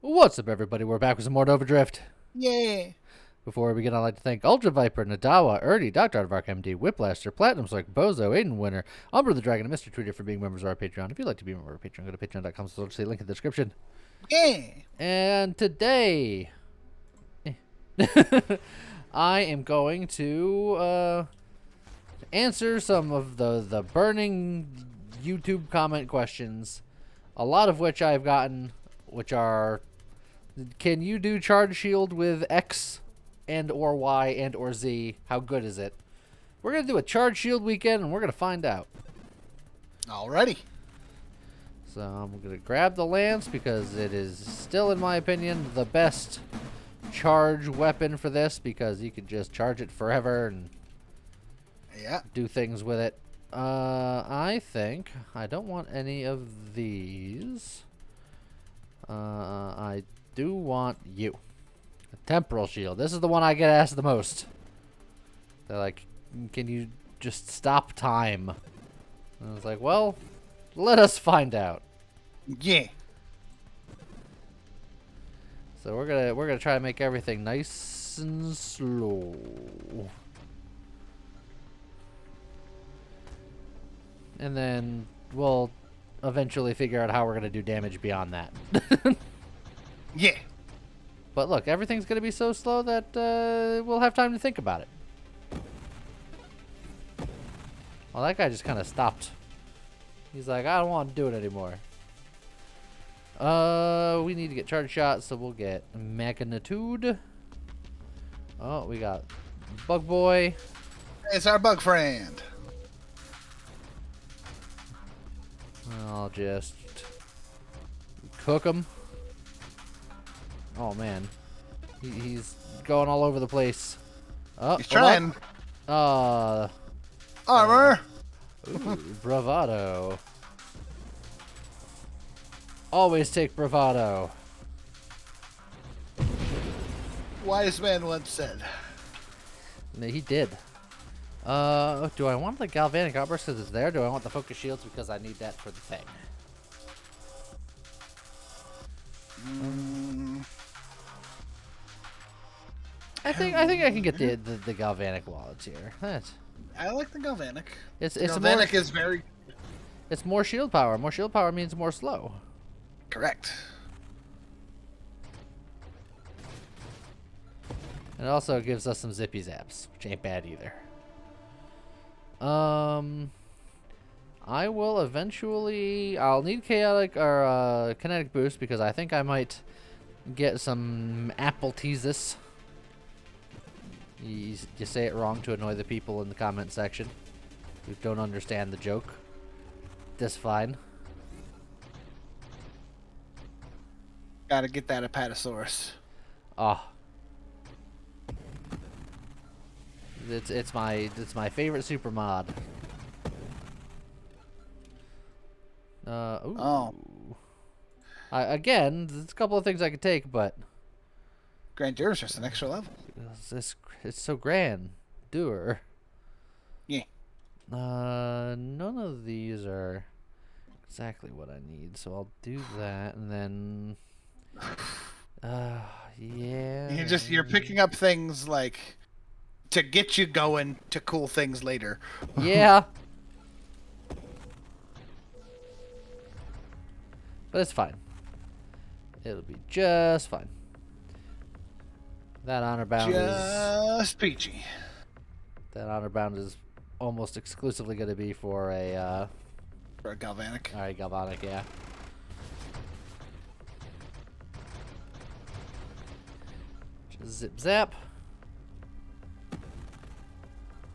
What's up, everybody? We're back with some more Overdrift. Yeah. Before we begin, I'd like to thank Ultra Viper, Nadawa, Ernie, Dr. Aardvark MD, Whiplaster, Platinum Slark, Bozo, Aiden Winner, Umber the Dragon, and Mr. Tweeter for being members of our Patreon. If you'd like to be a member of our Patreon, go to patreon.com. See link in the description. Yeah. And today, I am going to answer some of the burning YouTube comment questions, a lot of which I've gotten, which are, can you do charge shield with X and or Y and or Z? How good is it? We're going to do a charge shield weekend, and we're going to find out. Alrighty. So I'm going to grab the lance because it is still, in my opinion, the best charge weapon for this, because you can just charge it forever and do things with it. I think I don't want any of these. I do want you. A temporal shield. This is the one I get asked the most. They're like, can you just stop time? And I was like, well, let us find out. Yeah. So we're gonna try to make everything nice and slow. And then we'll eventually figure out how we're gonna do damage beyond that. Yeah. But look, everything's gonna be so slow that we'll have time to think about it. Well, that guy just kind of stopped. He's like, I don't want to do it anymore. We need to get charge shots, so we'll get magnitude. Oh, we got Bug Boy. It's our bug friend. I'll just cook him. Oh man, he's going all over the place. Oh, He's trying. Armor. Ooh, bravado. Always take bravado. Wise man once said. No, he did. Do I want the galvanic outburst because it's there? Do I want the focus shields because I need that for the thing? I think I can get the galvanic wallets here. I like the galvanic. It's galvanic more, is very it's more shield power. More shield power means more slow. correct. It also gives us some zippy zaps, which ain't bad either. I will eventually. I'll need chaotic or kinetic boost because I think I might get some apple teases. You say it wrong to annoy the people in the comment section who don't understand the joke. That's fine. Gotta get that Apatosaurus. Oh. It's my favorite super mod. Ooh. Oh. Again, there's a couple of things I could take, but Grandeur is just an extra level. it's so grand. Doer. Yeah. None of these are exactly what I need, so I'll do that, and then yeah. You're picking up things like to get you going to cool things later. Yeah. But it's fine. It'll be just fine. That honor bound just peachy. That honor bound is almost exclusively going to be for a galvanic. All right, galvanic, yeah. Just zip zap.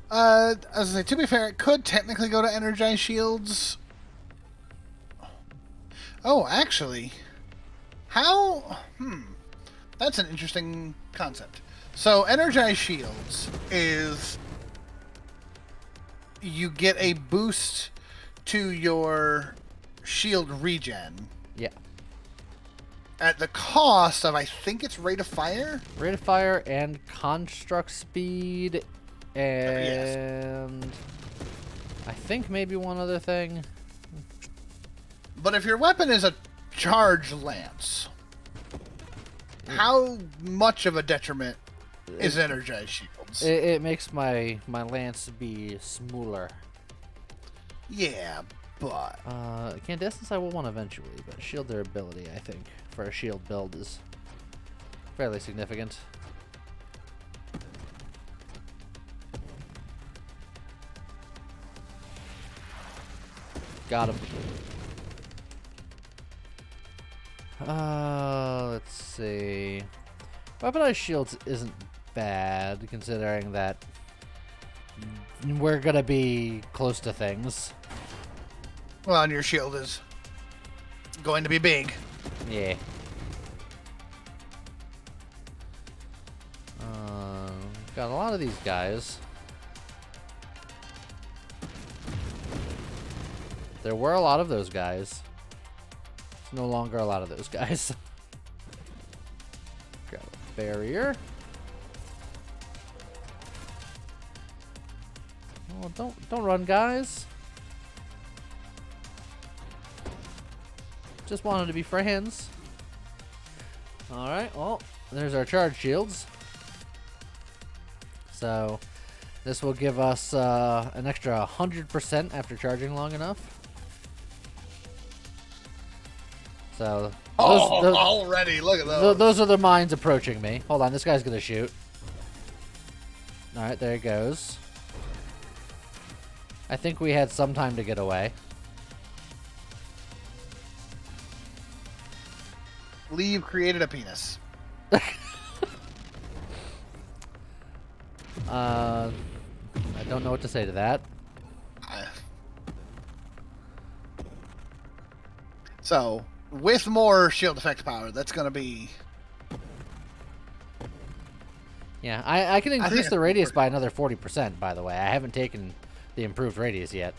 As I say, to be fair, it could technically go to energize shields. Oh, actually, how? That's an interesting concept. So, energize shields is you get a boost to your shield regen. Yeah. At the cost of, I think it's rate of fire? Rate of fire and construct speed and I think maybe one other thing. But if your weapon is a charge lance, how much of a detriment is energized shields? It makes my lance be smaller. Yeah, but Incandescence I will want eventually, but shield durability, I think, for a shield build is fairly significant. Got him. Let's see. Weaponized shields isn't bad, considering that we're gonna be close to things. well, and your shield is going to be big. Yeah. Got a lot of these guys. There were a lot of those guys. There's no longer a lot of those guys. Grab a barrier. Oh, don't run, guys. Just wanted to be friends. All right. Well, there's our charge shields. So this will give us an extra 100% after charging long enough. So those, already look at those. those are the mines approaching me. Hold on, this guy's gonna shoot. All right, there he goes. I think we had some time to get away. Leave created a penis. I don't know what to say to that. So, with more shield effect power, that's going to be... Yeah, I can increase the radius by another 40%, by the way. I haven't taken the improved radius yet.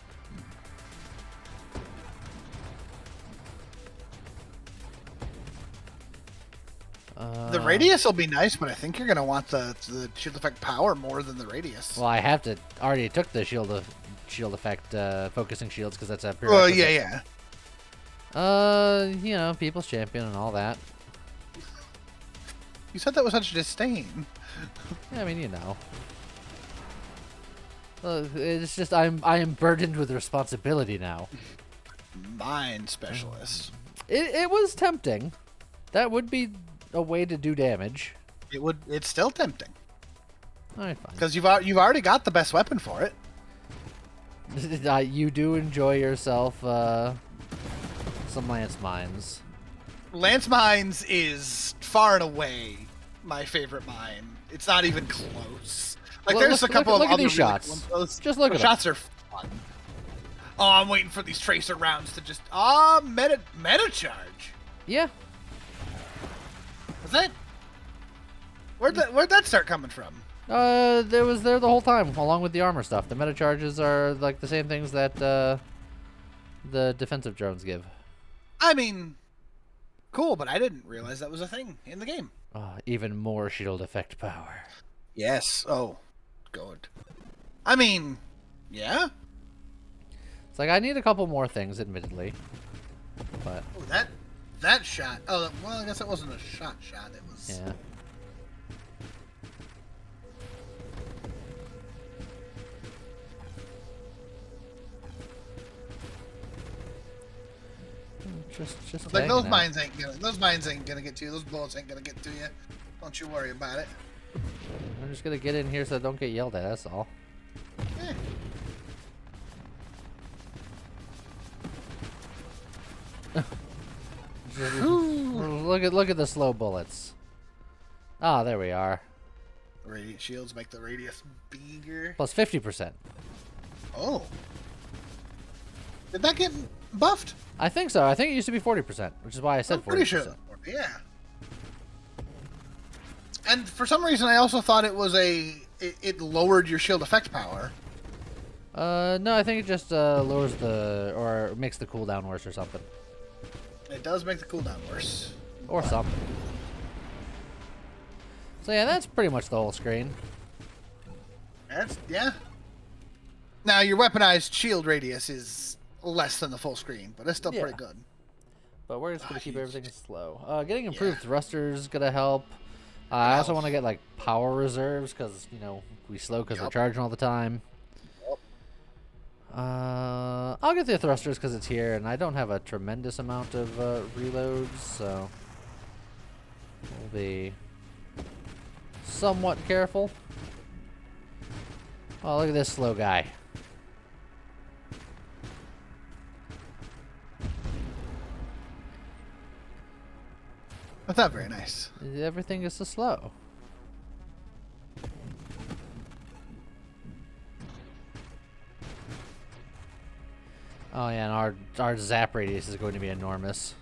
The radius will be nice, but I think you're going to want the shield effect power more than the radius. Well, I have to already took the shield effect focusing shields because that's a Well, prerequisite. yeah. You know, people's champion and all that. You said that with such disdain. Yeah, I mean, you know. It's just I am burdened with responsibility now. Mind specialist. It was tempting. That would be a way to do damage. It's still tempting. All right, fine. Because you've already got the best weapon for it. You do enjoy yourself some lance mines. Lance Mines is far and away my favorite mine. It's not even close. Like, Look- there's look- a couple look of at other these really shots. cool ones. Those Just look at shots are fun. Oh, I'm waiting for these tracer rounds to just meta charge. Yeah. Was that? Where'd that start coming from? There was there the whole time, along with the armor stuff. The meta charges are like the same things that the defensive drones give. I mean, cool, but I didn't realize that was a thing in the game. Even more shield effect power. Yes. Oh, good. I mean, yeah. It's like I need a couple more things, admittedly. But Oh, that shot. Oh, well, I guess it wasn't a shot. It was. yeah. Just Like hanging those out. mines ain't gonna get to you. Those bullets ain't gonna get to you. Don't you worry about it. I'm just gonna get in here so I don't get yelled at. That's all. Eh. Look at the slow bullets. Ah, there we are. Radiant shields make the radius bigger. Plus 50%. Oh. Did that get buffed? I think so. I think it used to be 40%, which is why I said I'm 40%. pretty sure. Yeah. And for some reason, I also thought it was it lowered your shield effect power. No, I think it just lowers or makes the cooldown worse or something. It does make the cooldown worse. Or something. So yeah, that's pretty much the whole screen. Yeah. Now your weaponized shield radius is less than the full screen, but it's still Yeah. pretty good. But we're just gonna keep everything slow. Getting improved thrusters gonna help. I also want to get like power reserves because we slow because we're charging all the time. I'll get the thrusters because it's here, and I don't have a tremendous amount of reloads, so we'll be somewhat careful. Oh, look at this slow guy. That's not very nice. Everything is so slow. Oh yeah, and our zap radius is going to be enormous.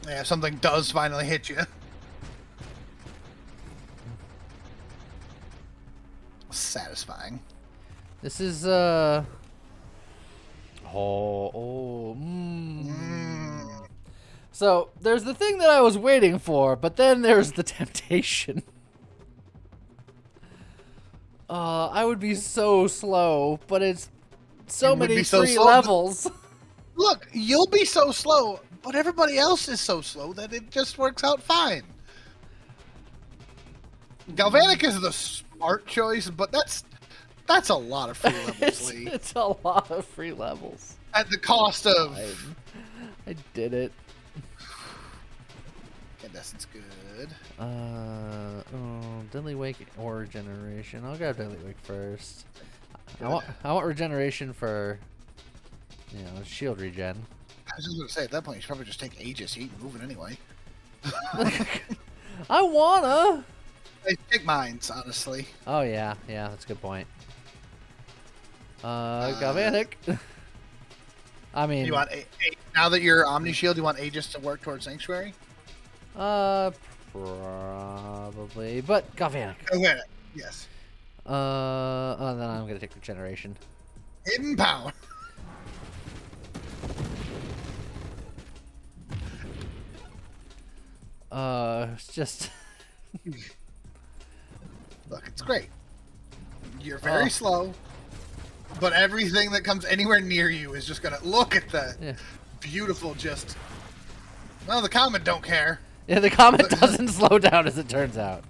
Yeah, if something does finally hit you. Satisfying. This is So there's the thing that I was waiting for, but then there's the temptation. I would be so slow, but it's so many free levels. Look, you'll be so slow, but everybody else is so slow that it just works out fine. Galvanic is the smart choice, but that's a lot of free levels, Lee. It's a lot of free levels. At the cost of... I did it. Incandescent's good. Deadly Wake or Regeneration. I'll grab Deadly Wake first. I want Regeneration for, shield regen. I was just going to say, at that point, you should probably just take Aegis. You ain't moving anyway. I wanna. I take mines, honestly. Oh, yeah. Yeah, that's a good point. Galvanic. I mean... You want now that you're Omni Shield, you want Aegis to work towards Sanctuary? Probably. But Galvanic. Galvanic, yes. Then I'm gonna take Regeneration. Hidden power. It's just... Look, it's great. You're very slow, but everything that comes anywhere near you is just gonna look at that beautiful. Well, the comet don't care. Yeah, the comet doesn't slow down, as it turns out.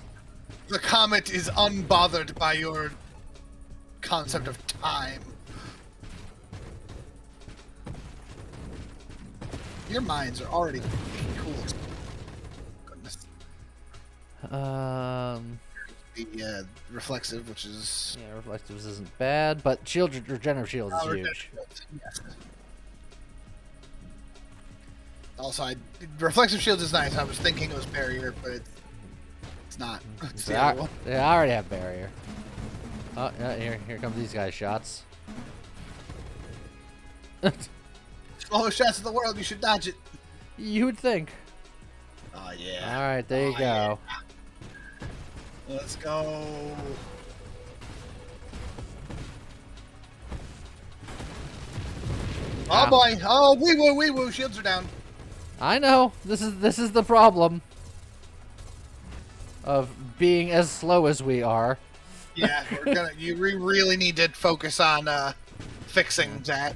The comet is unbothered by your concept of time. Your mines are already cool. Goodness. The reflexive, which is... Yeah, reflectives isn't bad, but regenerative shield is huge. Yes. Also, reflexive shield is nice. I was thinking it was barrier, but it's not. It's the other one. I already have barrier. Oh, yeah, here comes these guys' shots. Slowest shots in the world. You should dodge it. You would think. Oh yeah. All right, there you go. Yeah. Let's go. Oh boy! Oh, wee woo! Shields are down. I know. This is the problem of being as slow as we are. Yeah, we really need to focus on fixing that.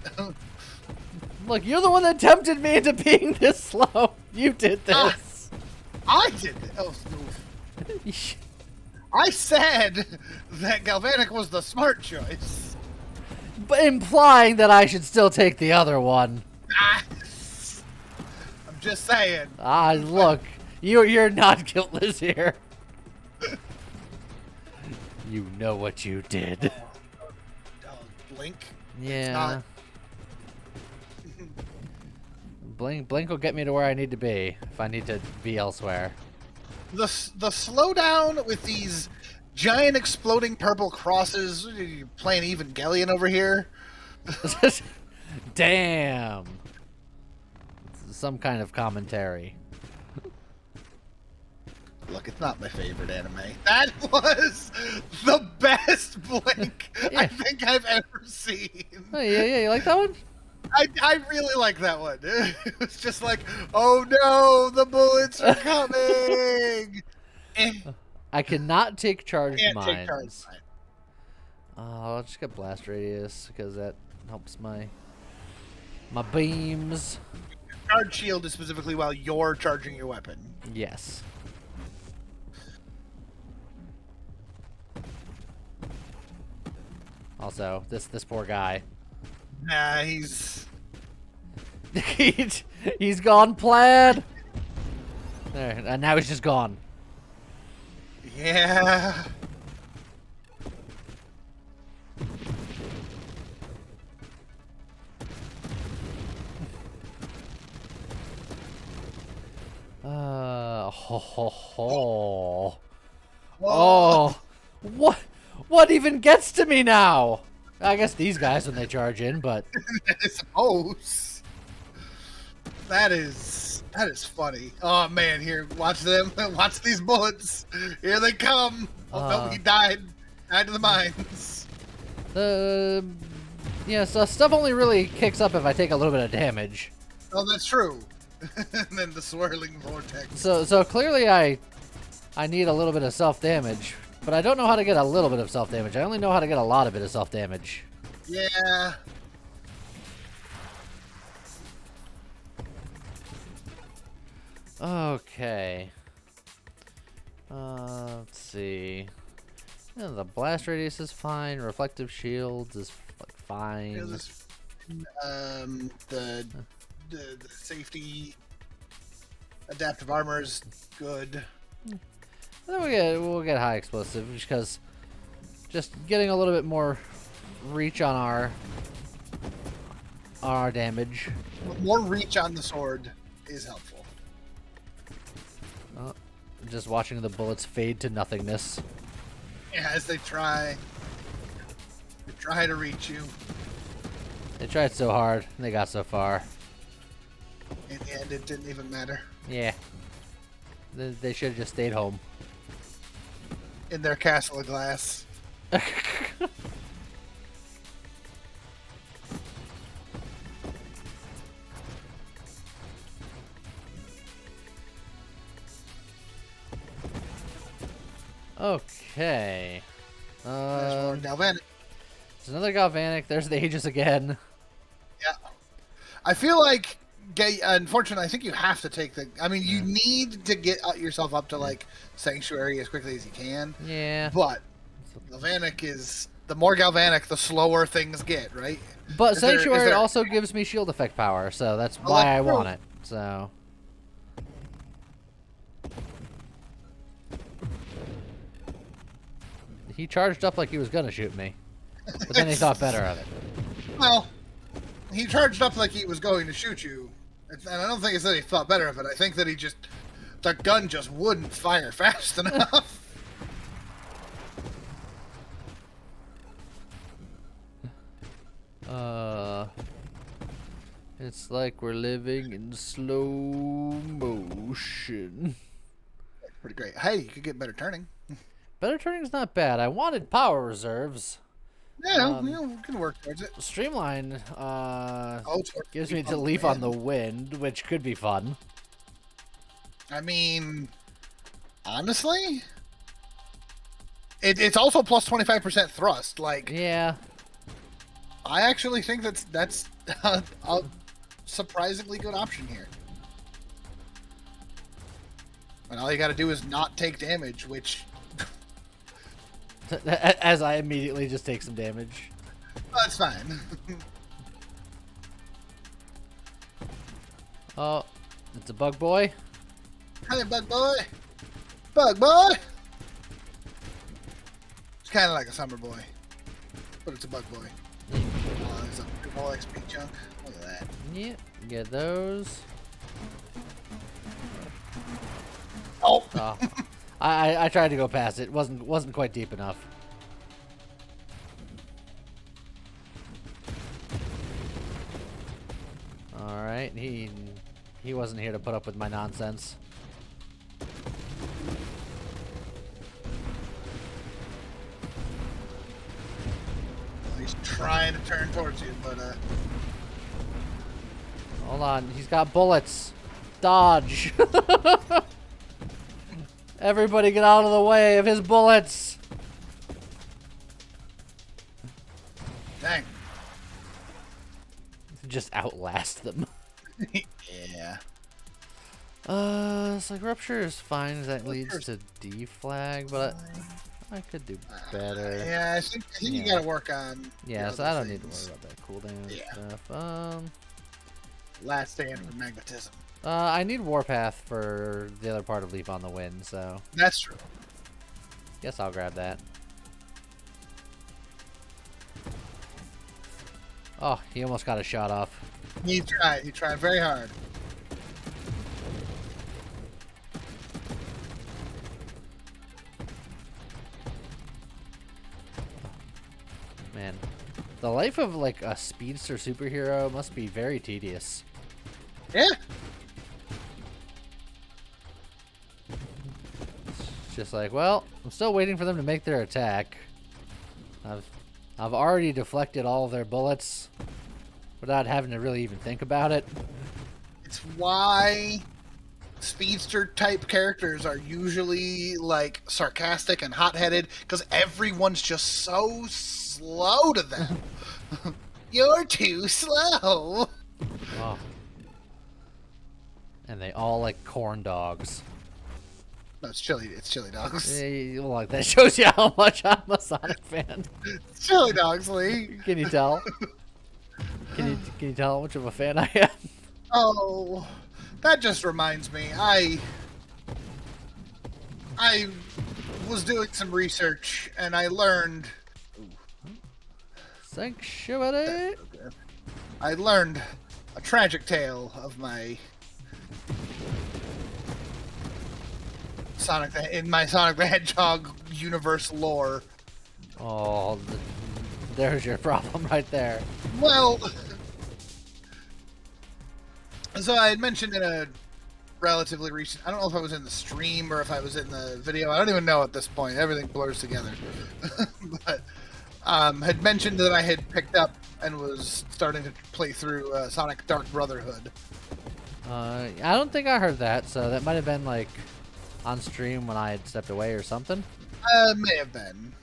Look, you're the one that tempted me into being this slow. You did this. I did it. Oh, I said that Galvanic was the smart choice. But implying that I should still take the other one. I'm just saying. Look, you're not guiltless here. You know what you did. Blink. Yeah. Blink will get me to where I need to be if I need to be elsewhere. The slowdown with these giant exploding purple crosses. You're playing Evangelion over here. Damn. Some kind of commentary. Look, it's not my favorite anime. That was the best blink I think I've ever seen. Oh, yeah, you like that one? I really like that one. It was just like, oh no, the bullets are coming. I cannot take charged Can't mines. take charged mine. I'll just get blast radius because that helps my beams. charge shield is specifically while you're charging your weapon. Yes. Also, this poor guy. Nah, he's he's gone plaid. There, and now he's just gone. yeah. Ho ho ho. Oh, what even gets to me now? I guess these guys when they charge in, but I suppose. That is funny. Oh man, here, watch them. Watch these bullets. Here they come. Oh no, he died. Died to the mines. Yeah, so stuff only really kicks up if I take a little bit of damage. Oh, that's true. And then the swirling vortex. So clearly I need a little bit of self-damage, but I don't know how to get a little bit of self-damage. I only know how to get a lot of self-damage. Yeah. Okay. Let's see. Yeah, the blast radius is fine. Reflective shields is fine. The safety adaptive armor is good. Then we'll get high explosive because just getting a little bit more reach on our damage. More reach on the sword is helpful. Just watching the bullets fade to nothingness. Yeah, as they try to reach you. They tried so hard, and they got so far. In the end, it didn't even matter. Yeah. They should have just stayed home. In their castle of glass. Okay. There's more galvanic. There's another galvanic. There's the Aegis again. Yeah. I feel like, unfortunately, I think you have to take the... I mean, you need to get yourself up to, like, Sanctuary as quickly as you can. Yeah. But galvanic is... The more galvanic, the slower things get, right? But Sanctuary also gives me shield effect power, so that's why I want it. So... He charged up like he was gonna shoot me, but then he thought better of it. Well, he charged up like he was going to shoot you, and I don't think it's that he thought better of it. I think that the gun just wouldn't fire fast enough. It's like we're living in slow motion. Pretty great. Hey, you could get better turning. Better turning's not bad. I wanted power reserves. Yeah, we can work towards it. Streamline gives me to leaf on the wind, which could be fun. I mean, honestly, it's also plus 25% thrust. Like, yeah, I actually think that's a surprisingly good option here. And all you got to do is not take damage, which. As I immediately just take some damage. That's fine. Oh, it's a bug boy. Hey, bug boy. Bug boy. It's kind of like a summer boy, but it's a bug boy. There's a big ol' XP chunk. Look at that. Yep, get those. Oh. I tried to go past it. Wasn't quite deep enough. All right, he wasn't here to put up with my nonsense. Well, he's trying to turn towards you, but Hold on, he's got bullets. Dodge. Everybody get out of the way of his bullets. Dang. Just outlast them. Yeah. It's like Rupture is fine as that leads to deflag, but I could do better. Yeah, I think you gotta work on. Yeah, so I don't need to worry about that cooldown stuff. Last stand for magnetism. I need Warpath for the other part of Leap on the Wind, so That's true. guess I'll grab that. Oh, he almost got a shot off. He tried. He tried very hard. Man, the life of like a speedster superhero must be very tedious. Yeah. It's just like, well, I'm still waiting for them to make their attack. I've already deflected all of their bullets without having to really even think about it. It's why speedster type characters are usually like sarcastic and hot-headed, because everyone's just so slow to them. You're too slow. Oh. And they all like corn dogs. No, it's chili dogs. Well, that shows you how much I'm a Sonic fan. It's chili dogs, Lee. Can you tell? Can you tell how much of a fan I am? Oh, that just reminds me. I was doing some research and I learned. Sanctuary. I learned a tragic tale of my Sonic the Hedgehog universe lore. Oh, there's your problem right there. Well, so I had mentioned in a relatively recent, I don't know if I was in the stream or if I was in the video, I don't even know at this point, everything blurs together. But had mentioned that I had picked up and was starting to play through Sonic Dark Brotherhood. I don't think I heard that, so that might have been like on stream when I had stepped away or something. May have been.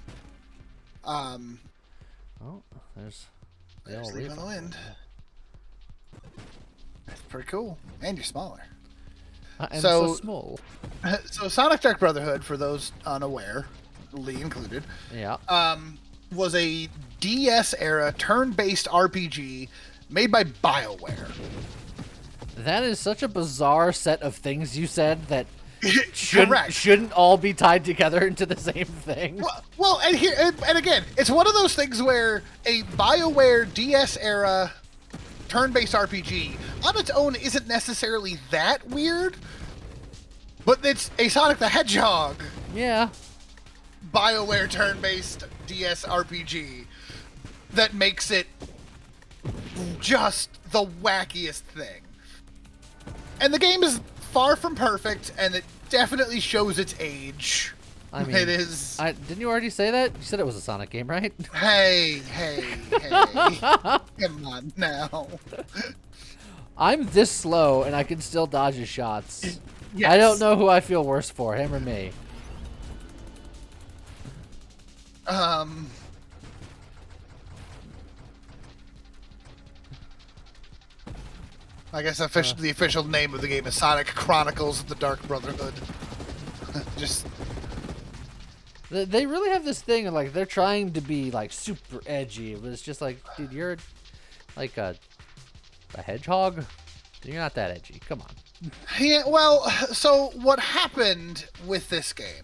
Oh, there's Leap on the Wind. That's pretty cool. And you're smaller. I am so small. So Sonic Dark Brotherhood, for those unaware, Lee included, Yeah. Was a DS era turn-based RPG made by BioWare. That is such a bizarre set of things you said that Correct. shouldn't all be tied together into the same thing. Well, and again, it's one of those things where a BioWare DS era turn-based RPG on its own isn't necessarily that weird, but it's a Sonic the Hedgehog Yeah. BioWare turn-based DS RPG that makes it just the wackiest thing. And the game is far from perfect, and it definitely shows its age. I mean, it is. Didn't you already say that? You said it was a Sonic game, right? Hey. Come on now. I'm this slow, and I can still dodge his shots. Yes. I don't know who I feel worse for, him or me. I guess the official name of the game is Sonic Chronicles of the Dark Brotherhood. Just. They really have this thing, like, they're trying to be, like, super edgy, but it's just like, dude, you're, like, a hedgehog? You're not that edgy. Come on. Yeah, well, so what happened with this game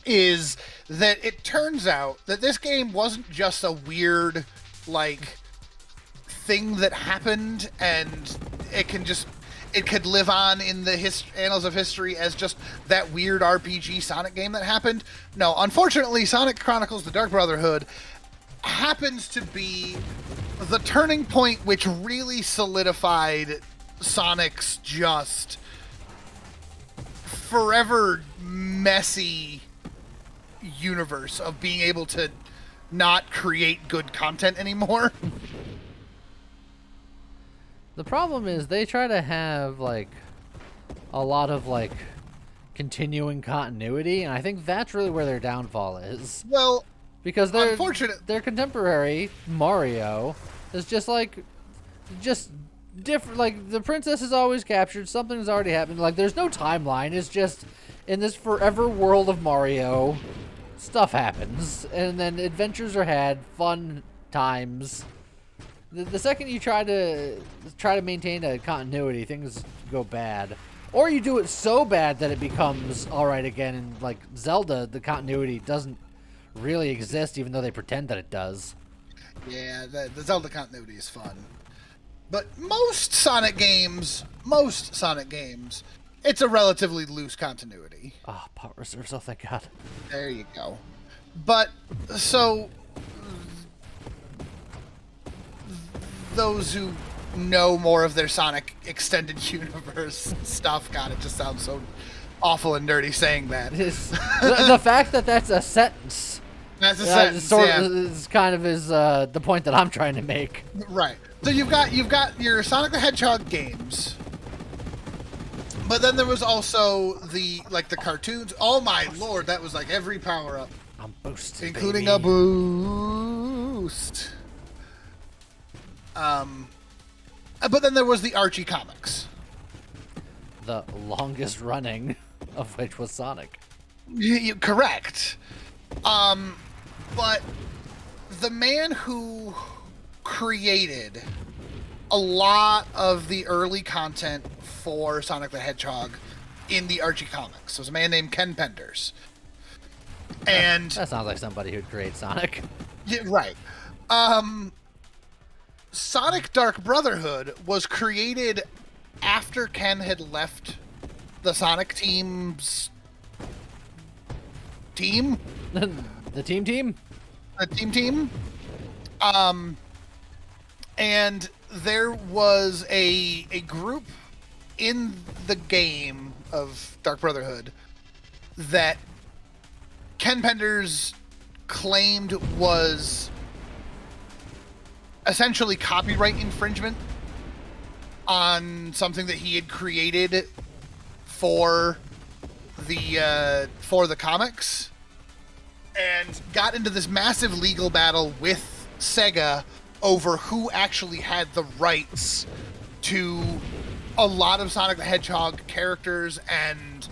is that it turns out that this game wasn't just a weird, like, thing that happened and it could live on in the annals of history as just that weird RPG Sonic game that happened. No, unfortunately, Sonic Chronicles The Dark Brotherhood happens to be the turning point which really solidified Sonic's just forever messy universe of being able to not create good content anymore. The problem is they try to have, like, a lot of, like, continuing continuity, and I think that's really where their downfall is. Well, because their contemporary, Mario, is just, like, just different. Like the princess is always captured. Something's already happened. Like there's no timeline. It's just in this forever world of Mario, stuff happens, and then adventures are had, fun times. The second you try to maintain a continuity, things go bad. Or you do it so bad that it becomes alright again, and like Zelda, the continuity doesn't really exist, even though they pretend that it does. Yeah, the Zelda continuity is fun. But most Sonic games, it's a relatively loose continuity. Oh, Pot Reserves, oh thank God. There you go. But, so, those who know more of their Sonic extended universe stuff, God, it just sounds so awful and nerdy saying that. The fact that that's a sentence. That's a sentence, yeah. Is kind of the point that I'm trying to make. Right. So you've got your Sonic the Hedgehog games, but then there was also the cartoons. Oh my lord, that was like every power up. I'm boosted, including baby. a boost. But then there was the Archie comics. The longest running of which was Sonic. Correct. But the man who created a lot of the early content for Sonic the Hedgehog in the Archie comics was a man named Ken Penders. And that sounds like somebody who'd create Sonic. Yeah, right. Sonic Dark Brotherhood was created after Ken had left the Sonic team's team. The team? The team. And there was a group in the game of Dark Brotherhood that Ken Penders claimed was essentially copyright infringement on something that he had created for the comics, and got into this massive legal battle with Sega over who actually had the rights to a lot of Sonic the Hedgehog characters and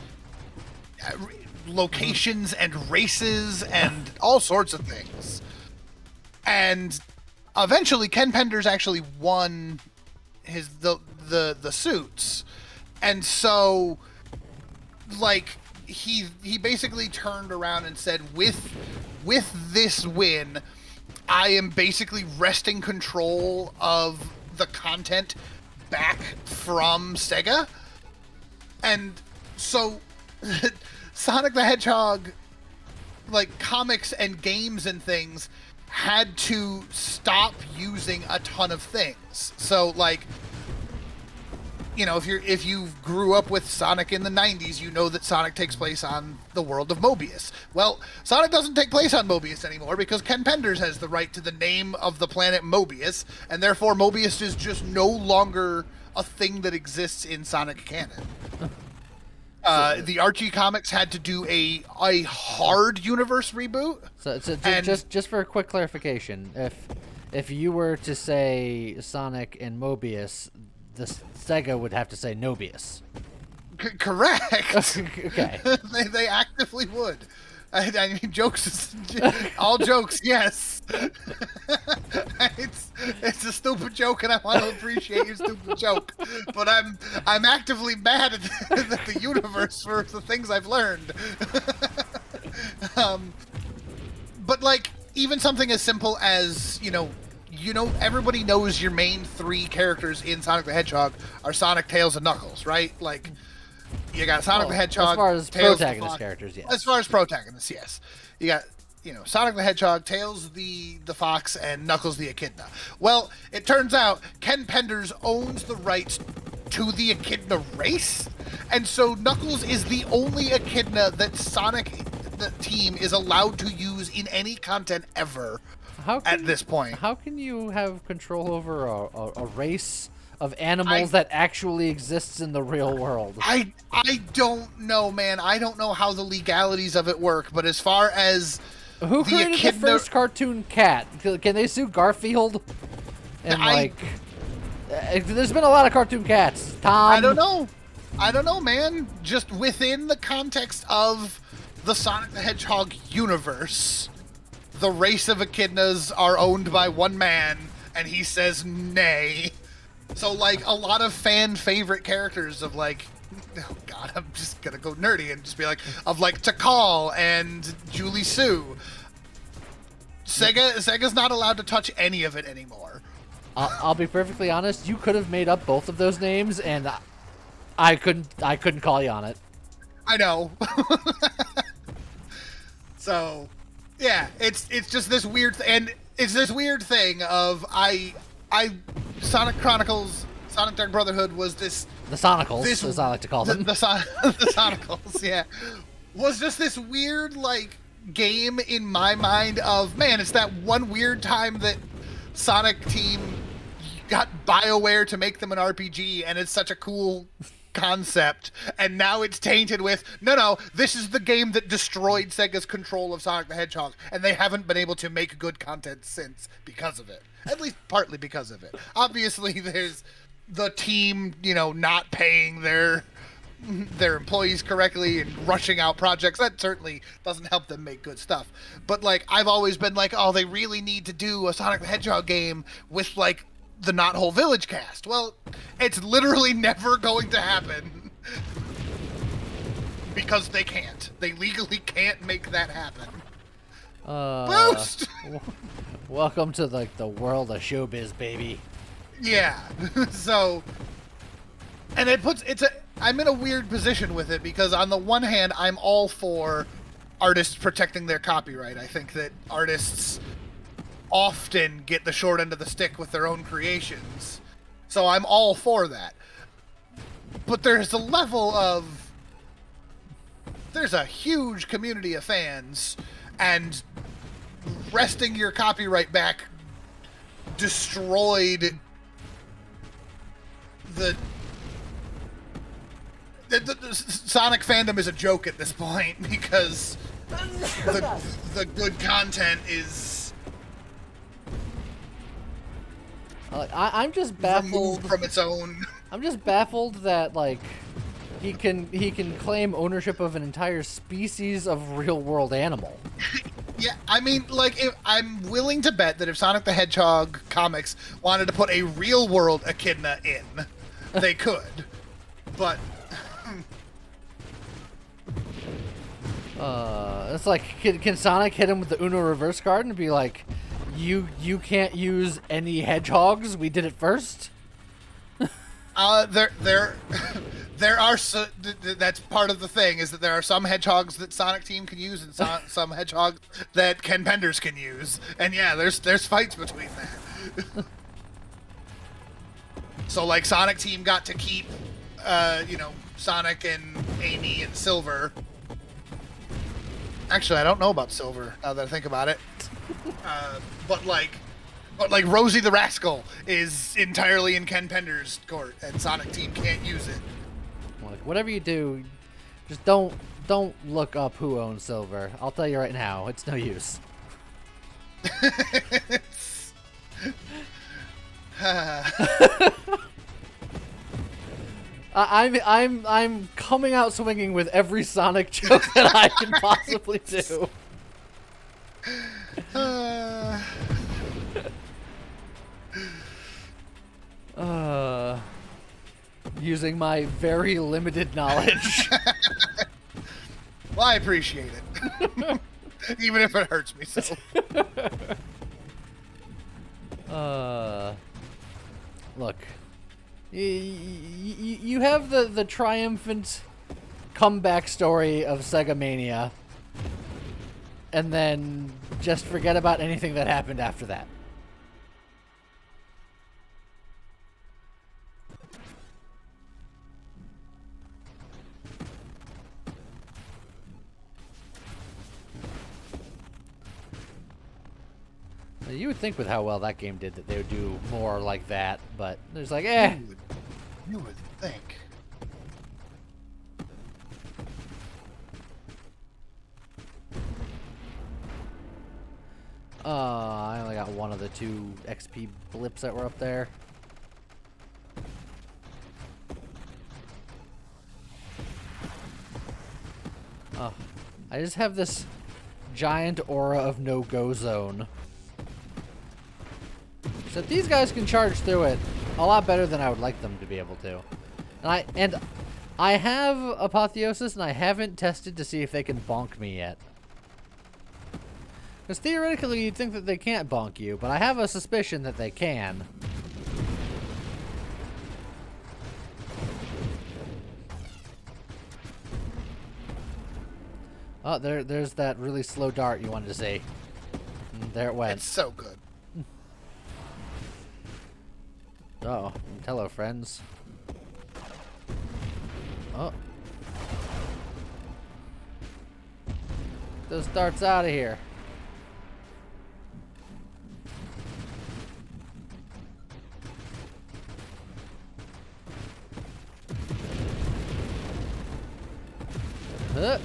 locations and races and all sorts of things. And eventually Ken Penders actually won the suits. And so like he basically turned around and said, with this win, I am basically wresting control of the content back from Sega. And so Sonic the Hedgehog, like comics and games and things, had to stop using a ton of things. So like, you know, if you grew up with Sonic in the 90s, you know that Sonic takes place on the world of Mobius. Well, Sonic doesn't take place on Mobius anymore because Ken Penders has the right to the name of the planet Mobius, and therefore Mobius is just no longer a thing that exists in Sonic canon. The Archie comics had to do a hard universe reboot. So just for a quick clarification, if you were to say Sonic and Mobius, the Sega would have to say Nobius. Correct. Okay. They actively would. I mean, all jokes, yes. It's a stupid joke, and I want to appreciate your stupid joke. But I'm actively mad at the universe for the things I've learned. But like, even something as simple as, you know, everybody knows your main three characters in Sonic the Hedgehog are Sonic, Tails, and Knuckles, right? Like, you got Sonic the Hedgehog. As far as Tails protagonist characters, yes. As far as protagonists, yes. You got, Sonic the Hedgehog, Tails the fox, and Knuckles the echidna. Well, it turns out Ken Penders owns the rights to the echidna race, and so Knuckles is the only echidna that Sonic, the team, is allowed to use in any content ever. At this point, how can you have control over a race of animals that actually exists in the real world? I don't know, man. I don't know how the legalities of it work, but as far as who created the first cartoon cat, can they sue Garfield? And There's been a lot of cartoon cats. Tom. I don't know, man. Just within the context of the Sonic the Hedgehog universe, the race of echidnas are owned by one man, and he says nay. So, like, a lot of fan favorite characters of, like, oh god, I'm just gonna go nerdy and just be like, of, like, Tikal and Julie Sue. Sega's not allowed to touch any of it anymore. I'll be perfectly honest. You could have made up both of those names, and I couldn't call you on it. I know. So, yeah, it's just this weird and it's this weird thing of Sonic Chronicles, Sonic Dark Brotherhood was this the Sonicals, as I like to call them. The Sonicals, yeah, was just this weird like game in my mind of, man, it's that one weird time that Sonic Team got BioWare to make them an RPG, and it's such a cool concept, and now it's tainted with no, this is the game that destroyed Sega's control of Sonic the Hedgehog, and they haven't been able to make good content since because of it. At least partly because of it. Obviously, there's the team, not paying their employees correctly and rushing out projects. That certainly doesn't help them make good stuff. But, like, I've always been like, oh, they really need to do a Sonic the Hedgehog game with, like, the Not Whole Village cast. Well, it's literally never going to happen because they can't. They legally can't make that happen. Boost! Welcome to the world of showbiz, baby. Yeah. So, and I'm in a weird position with it because on the one hand, I'm all for artists protecting their copyright. I think that artists often get the short end of the stick with their own creations. So I'm all for that. But there's a level of... There's a huge community of fans, and wresting your copyright back destroyed the Sonic fandom is a joke at this point because the good content is... I'm just baffled from its own. I'm just baffled that like he can claim ownership of an entire species of real world animal. Yeah, I mean, like, I'm willing to bet that if Sonic the Hedgehog comics wanted to put a real world echidna in, they could. But it's like, can Sonic hit him with the Uno reverse card and be like, you can't use any hedgehogs, we did it first? There are that's part of the thing, is that there are some hedgehogs that Sonic Team can use and some hedgehogs that Ken Penders can use, and yeah, there's fights between that. So like Sonic Team got to keep Sonic and Amy and Silver. Actually, I don't know about Silver now that I think about it. But Rosie the Rascal is entirely in Ken Penders' court, and Sonic Team can't use it. Like, whatever you do, just don't look up who owns Silver. I'll tell you right now, it's no use. I'm coming out swinging with every Sonic joke that I can possibly do. Using my very limited knowledge. Well, I appreciate it. Even if it hurts me so. Look. You have the triumphant comeback story of Sega Mania, and then just forget about anything that happened after that. You would think with how well that game did that they would do more like that, but there's like, You would think. I only got one of the 2 XP blips that were up there. Oh, I just have this giant aura of no-go zone. So these guys can charge through it a lot better than I would like them to be able to. And I have Apotheosis, and I haven't tested to see if they can bonk me yet. Because theoretically, you'd think that they can't bonk you, but I have a suspicion that they can. Oh, there's that really slow dart you wanted to see. And there it went. It's so good. Oh, hello, friends. Oh. Those darts out of here. Huh.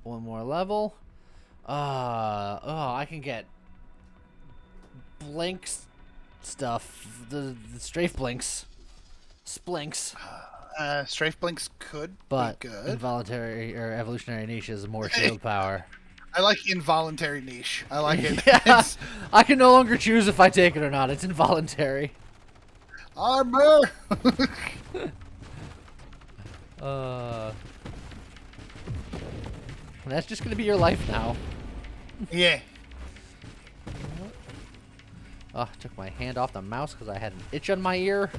One more level. Oh, I can get blinks stuff. The strafe blinks. Splinks. Strafe blinks could but be good. Involuntary or evolutionary niche is more shield power. I like involuntary niche. I like it. Yeah, I can no longer choose if I take it or not. It's involuntary. Armor! That's just gonna be your life now. Yeah. Oh, took my hand off the mouse because I had an itch on my ear.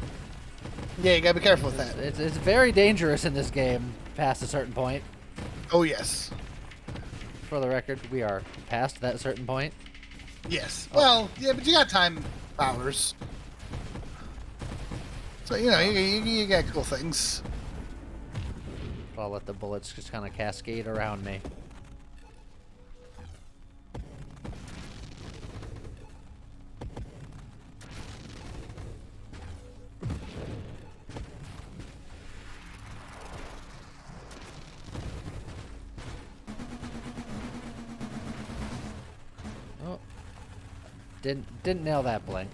Yeah, you gotta be careful with that. It's very dangerous in this game past a certain point. Oh, yes. For the record, we are past that certain point. Yes. Oh. Well, yeah, but you got time powers. So, you know, you got cool things. I'll let the bullets just kind of cascade around me. Oh. Didn't nail that blink.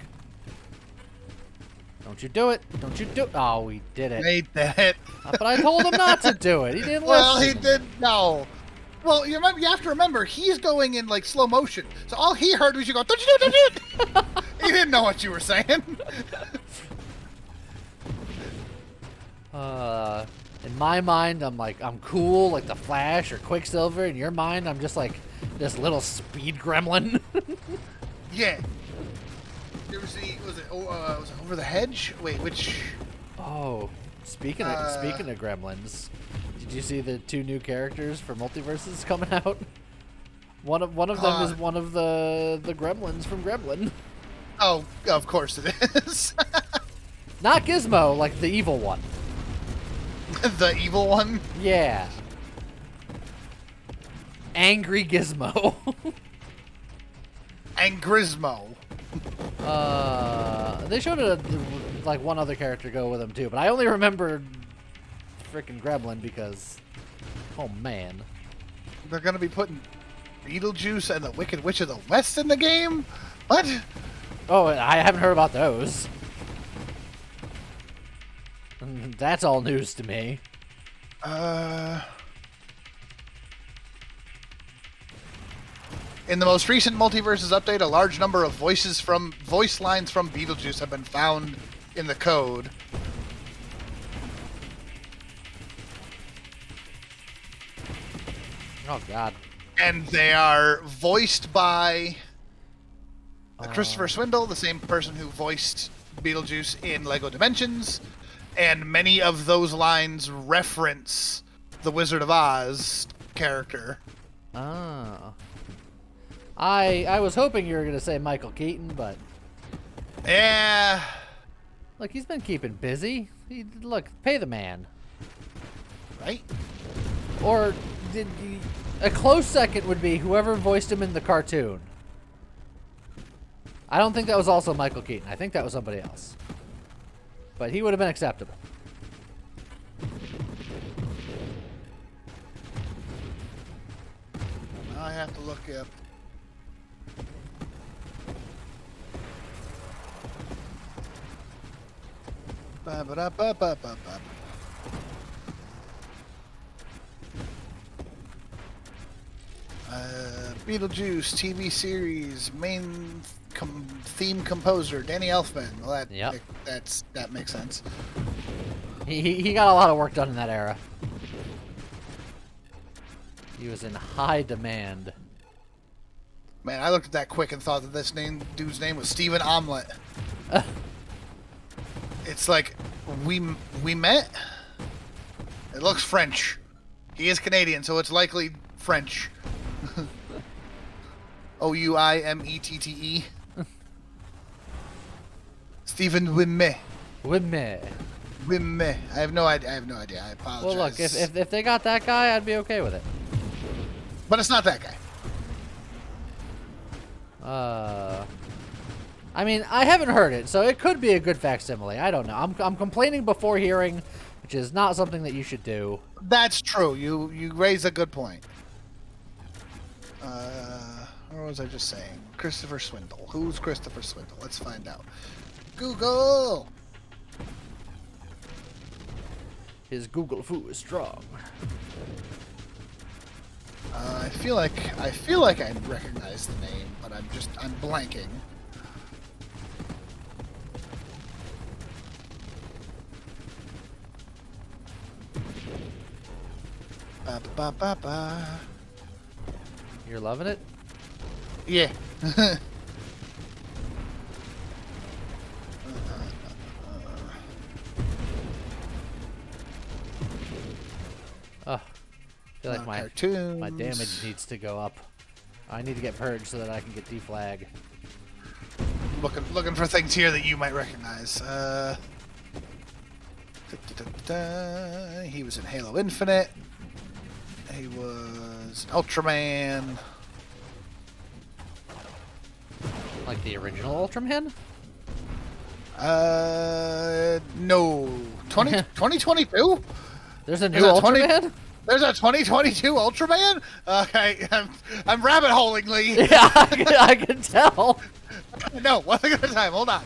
Don't you do it. Don't you do it. Oh, we did it. Made that. But I told him not to do it. He didn't Well, listen. he did. No. Well, you have to remember, he's going in like slow motion. So all he heard was you go, don't you do it. He didn't know what you were saying. In my mind, I'm cool, like the Flash or Quicksilver. In your mind, I'm just like this little speed gremlin. Yeah. You ever see? Was it Over the Hedge? Wait, which? Oh, speaking of gremlins, did you see the 2 new characters for Multiverses coming out? One of them is one of the gremlins from Gremlin. Oh, of course it is. Not Gizmo, like the evil one. The evil one? Yeah. Angry Gizmo. Angrismo. They showed like one other character go with him too, but I only remembered frickin' Gremlin because, oh man. They're gonna be putting Beetlejuice and the Wicked Witch of the West in the game? What? Oh, I haven't heard about those. That's all news to me. In the most recent Multiverses update, a large number of voice lines from Beetlejuice have been found in the code. Oh god. And they are voiced by Christopher Swindle, the same person who voiced Beetlejuice in LEGO Dimensions, and many of those lines reference the Wizard of Oz character. Oh. I was hoping you were going to say Michael Keaton, but... Yeah. Look, he's been keeping busy. Look, pay the man. Right? Or a close second would be whoever voiced him in the cartoon. I don't think that was also Michael Keaton. I think that was somebody else. But he would have been acceptable. I have to look up. Ba-ba-da-ba-ba-ba-ba. Beetlejuice TV series main theme composer Danny Elfman. Well, that makes sense. He got a lot of work done in that era. He was in high demand. Man, I looked at that quick and thought that this dude's name was Stephen Omelette. It's like we met. It looks French. He is Canadian, so it's likely French. Ouimettee. Stephen Wimme. Wimme. I have no idea. I apologize. Well, look, if they got that guy, I'd be okay with it. But it's not that guy. I mean, I haven't heard it, so it could be a good facsimile. I don't know. I'm complaining before hearing, which is not something that you should do. That's true. You raise a good point. What was I just saying? Christopher Swindle. Who's Christopher Swindle? Let's find out. Google. His Google foo is strong. I feel like I recognize the name, but I'm blanking. Ba-ba-ba-ba. You're loving it? Yeah. I feel like my damage needs to go up. I need to get purged so that I can get deflag. Looking for things here that you might recognize. He was in Halo Infinite. He was Ultraman. Like the original Ultraman? No. 2022? There's a new Ultraman? There's a 2022 Ultraman? Okay, I'm rabbit holing, Lee. Yeah, I can tell. No, one thing at a time. Hold on.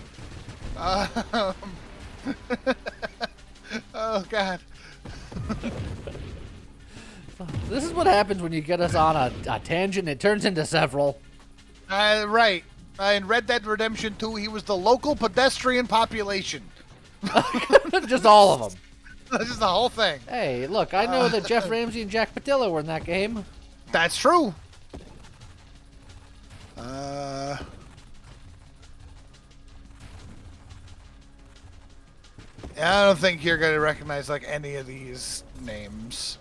Oh, God. This is what happens when you get us on a tangent. It turns into several. Right. In Red Dead Redemption 2, he was the local pedestrian population. Just all of them. This is the whole thing. Hey, look, I know that Jeff Ramsey and Jack Patillo were in that game. That's true. I don't think you're going to recognize like any of these names.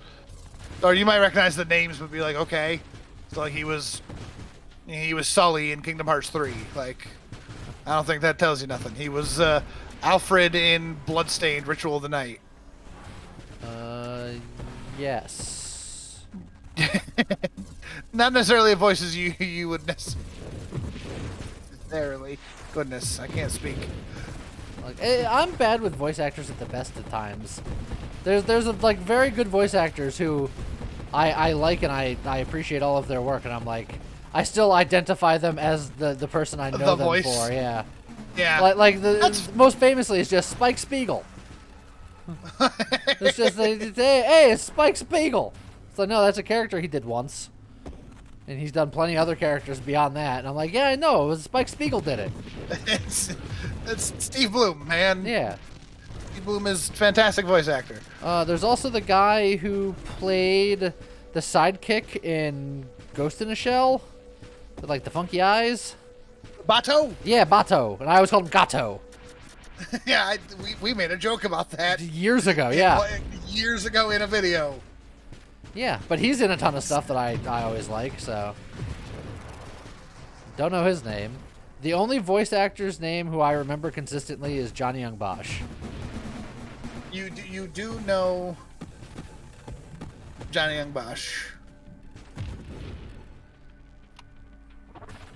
Or you might recognize the names but be like, okay. So like he was Sully in Kingdom Hearts 3. Like, I don't think that tells you nothing. He was Alfred in Bloodstained Ritual of the Night. Yes. Not necessarily voices you would necessarily. Goodness, I can't speak. Like, I'm bad with voice actors at the best of times. There's like very good voice actors who I like and I appreciate all of their work, and I'm like, I still identify them as the person I know them voice. for. Yeah. Yeah. Like most famously, it's just Spike Spiegel. It's just hey, it's Spike Spiegel. So no, that's a character he did once, and he's done plenty of other characters beyond that. And I'm like, yeah, I know, it was Spike Spiegel did it. It's Steve Bloom, man. Yeah. Steve Bloom is a fantastic voice actor. There's also the guy who played the sidekick in Ghost in a Shell, with like the funky eyes. Bato. Yeah, Bato, and I always called him Gato. Yeah, we made a joke about that years ago. Yeah. Years ago in a video. Yeah, but he's in a ton of stuff that I always like, so. Don't know his name. The only voice actor's name who I remember consistently is Johnny Young Bosch. You do know Johnny Young Bosch.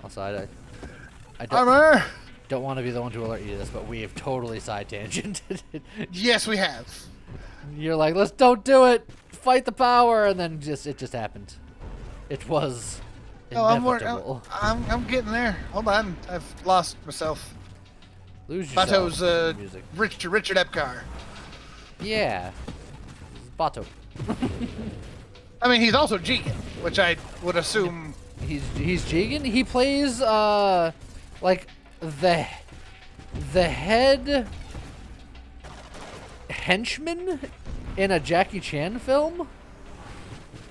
Also, I don't want to be the one to alert you to this, but we have totally side tangented. Yes, we have. You're like, don't do it. Fight the power, and then it just happened. It was inevitable. I'm getting there. Hold on, I've lost myself. Lose yourself. Bato's Music. Richard Epcar. Yeah. Bato. I mean, he's also Jigen, which I would assume. He's Jigen. He plays like the head henchman in a Jackie Chan film.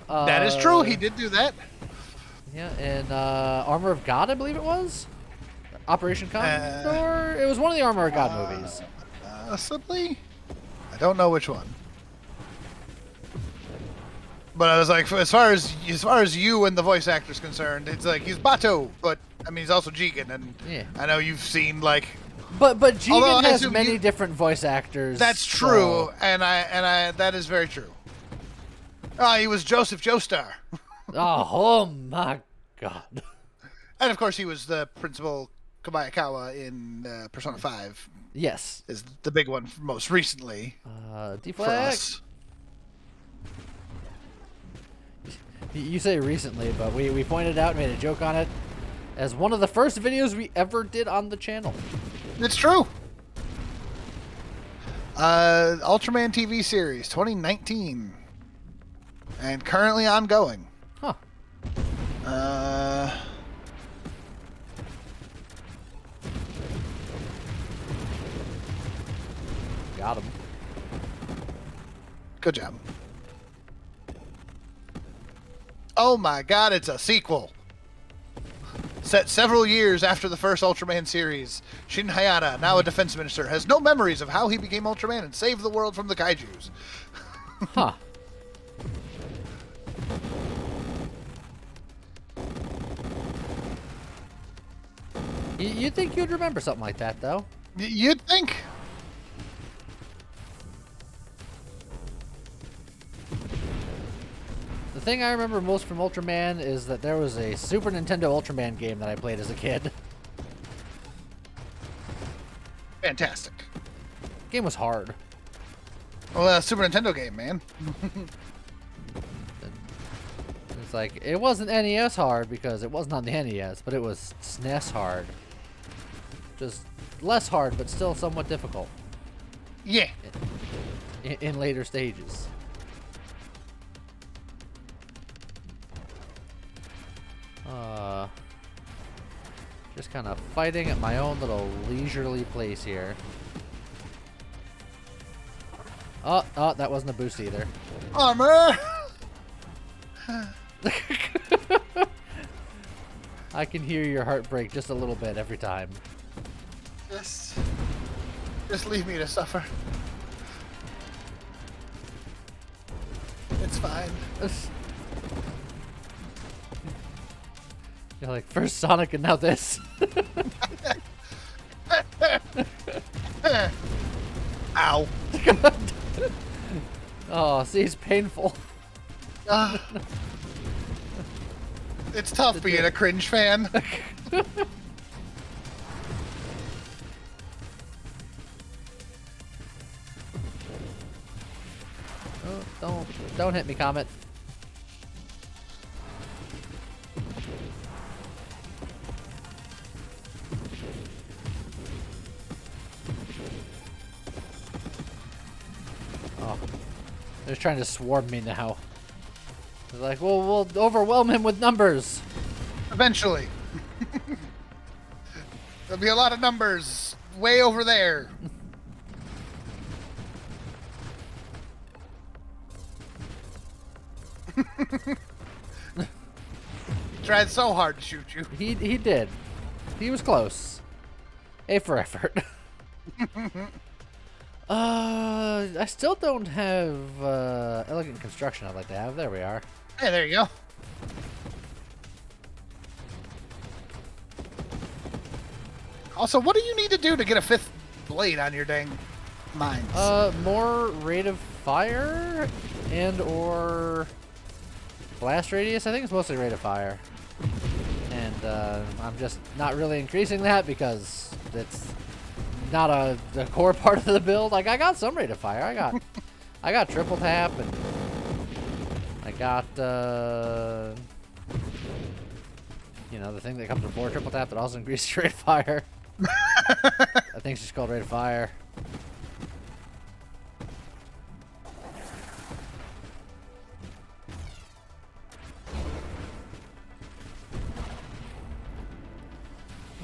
That is true. He did do that. Yeah, in Armor of God, I believe it was. Operation Condor. It was one of the Armor of God movies. Possibly. I don't know which one. But I was like, as far as you and the voice actor's concerned, it's like he's Bato, but I mean he's also Jigen, and Yeah. I know you've seen like. But Jigen has assume many different voice actors. That's true, and I that is very true. He was Joseph Joestar. Oh my God. And of course he was the principal Kobayakawa in Persona 5. Yes. Is the big one most recently. D For flag. us. You say recently, but we pointed out, made a joke on it, as one of the first videos we ever did on the channel. It's true. Ultraman TV series 2019. And currently ongoing. Huh. Got him. Good job. Oh my god, it's a sequel. Set several years after the first Ultraman series, Shin Hayata, now a defense minister, has no memories of how he became Ultraman and saved the world from the kaijus. Huh. You'd think you'd remember something like that, though. You'd think. The thing I remember most from Ultraman is that there was a Super Nintendo Ultraman game that I played as a kid. Fantastic. Game was hard. Well, Super Nintendo game, man. It's like, it wasn't NES hard because it wasn't on the NES, but it was SNES hard. Just less hard, but still somewhat difficult. Yeah. In later stages. Just kind of fighting at my own little leisurely place here. Oh, that wasn't a boost either. Armor! I can hear your heart break just a little bit every time. Just leave me to suffer. It's fine. You're like, first Sonic and now this. Ow. Oh, see, it's painful. It's tough being a cringe fan. Oh, don't hit me, Comet. Oh, they're trying to swarm me now. They're like, well, we'll overwhelm him with numbers. Eventually. There'll be a lot of numbers way over there. Tried so hard to shoot you. He did. He was close. A for effort. I still don't have elegant construction I'd like to have. There we are. Hey, there you go. Also, what do you need to do to get a 5th blade on your dang mines? More rate of fire and or blast radius. I think it's mostly rate of fire. And I'm just not really increasing that because it's not the core part of the build. Like, I got some rate of fire. I got triple tap, and I got you know, the thing that comes before triple tap that also increases rate of fire. I think she's called Rate of Fire.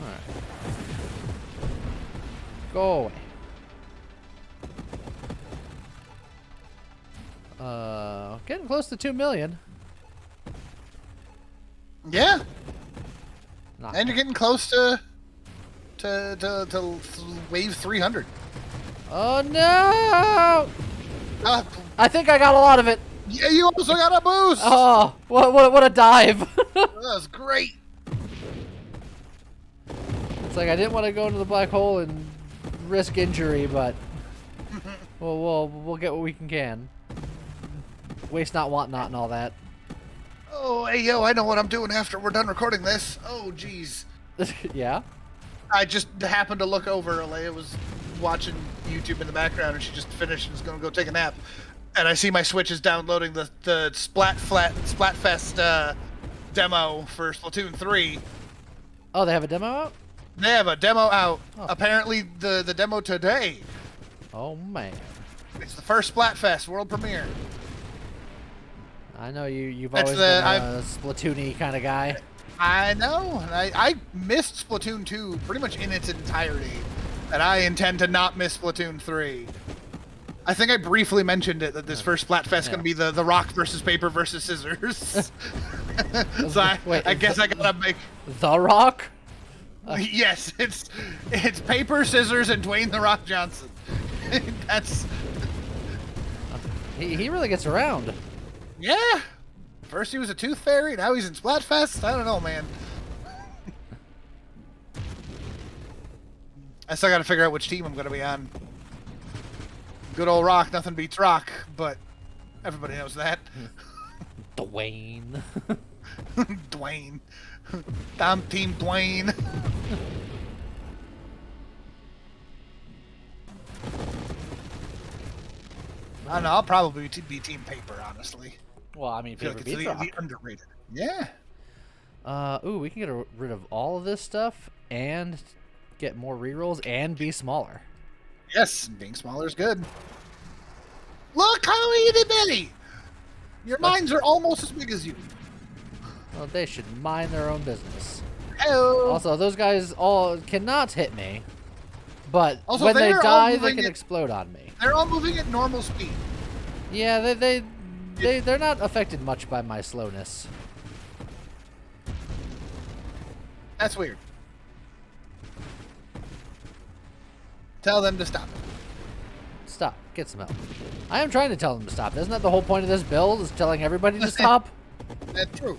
Alright. Go away. Getting close to 2 million. Yeah. Not And you're getting close to wave 300. Oh no! Uh, I think I got a lot of it. yeah, you also got a boost. Oh, what a dive! That was great. It's like I didn't want to go into the black hole and risk injury, but we'll get what we can. Waste not, want not, and all that. Oh, hey, yo, I know what I'm doing after we're done recording this. Oh, jeez. Yeah? I just happened to look over. Alea was watching YouTube in the background, and she just finished and is going to go take a nap. And I see my Switch is downloading the Splatfest demo for Splatoon 3. Oh, they have a demo out? They have a demo out. Oh. Apparently, the demo today. Oh, man. It's the first Splatfest world premiere. I know you've That's always been a Splatoon-y kind of guy. I know. And I missed Splatoon 2 pretty much in its entirety. And I intend to not miss Splatoon 3. I think I briefly mentioned it, that this first Splatfest is going to be the rock versus paper versus scissors. So I guess I gotta make... The Rock? Yes, it's paper, scissors, and Dwayne The Rock Johnson. That's... He really gets around. Yeah. First he was a Tooth Fairy, now he's in Splatfest. I don't know, man. I still gotta figure out which team I'm gonna be on. Good old Rock, nothing beats Rock, but everybody knows that. Dwayne. Dwayne. I'm Team Dwayne. I don't know, I'll probably be Team Paper, honestly. Well, I mean, I feel paper like it's beats Rock. the underrated. Yeah. Ooh, we can get rid of all of this stuff and get more rerolls and be smaller. Yes, being smaller is good. Look how itty bitty! Your minds are almost as big as you. Well, they should mind their own business. Hello. Also, those guys all cannot hit me, but Also, when they they're all die, they moving can at- explode on me. They're all moving at normal speed. Yeah, they're not affected much by my slowness. That's weird. Tell them to stop. Stop. Get some help. I am trying to tell them to stop. Isn't that the whole point of this build, is telling everybody to stop? That's true.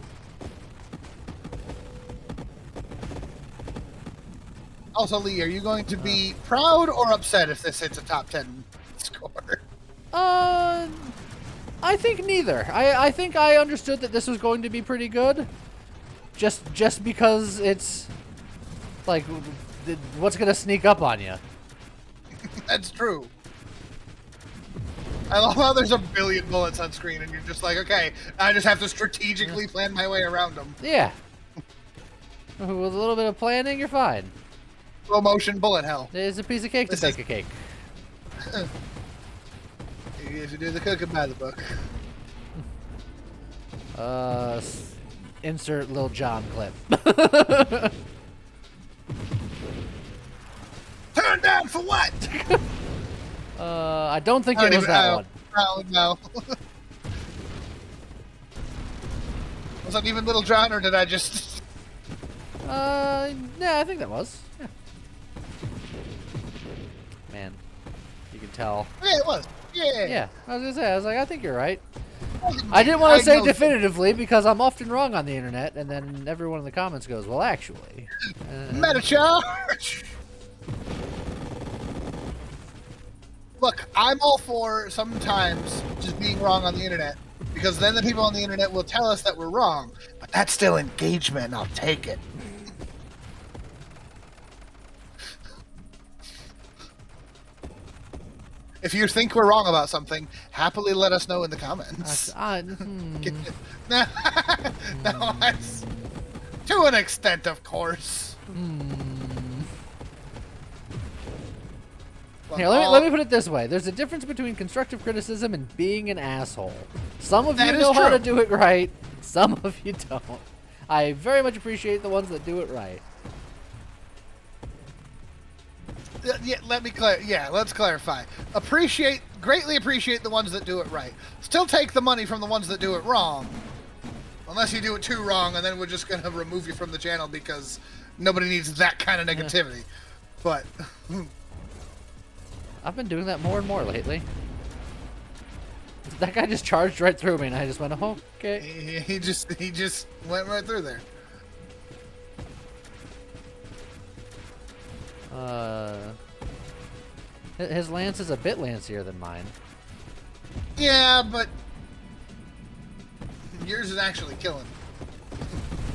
Also, Lee, are you going to be proud or upset if this hits a top 10 score? I think neither. I think I understood that this was going to be pretty good. Just because it's like, what's gonna sneak up on you? That's true. I love how there's a billion bullets on screen and you're just like, okay, I just have to strategically plan my way around them. Yeah. With a little bit of planning, you're fine. Slow motion bullet hell. There's a piece of cake to This bake a cake. You have to do the cooking by the book. Insert Lil Jon clip. Turn down for what? I don't think it was that one. No. Was that even Little John, or did I just... Yeah, I think that was. Yeah. Man, you can tell. Yeah, it was. Yeah. Yeah, I was gonna say, I was like, I think you're right. I didn't want to say definitively because I'm often wrong on the internet, and then everyone in the comments goes, well, actually. Meta charge! Look, I'm all for sometimes just being wrong on the internet, because then the people on the internet will tell us that we're wrong. But that's still engagement, and I'll take it. If you think we're wrong about something, happily let us know in the comments. No, it's to an extent, of course. Here, let me put it this way. There's a difference between constructive criticism and being an asshole. Some of you know how to do it right. Some of you don't. I very much appreciate the ones that do it right. Yeah, let's clarify. Greatly appreciate the ones that do it right. Still take the money from the ones that do it wrong. Unless you do it too wrong, and then we're just going to remove you from the channel because nobody needs that kind of negativity. But I've been doing that more and more lately. That guy just charged right through me, and I just went, okay. He just went right through there. His lance is a bit lancier than mine. Yeah, but yours is actually killing.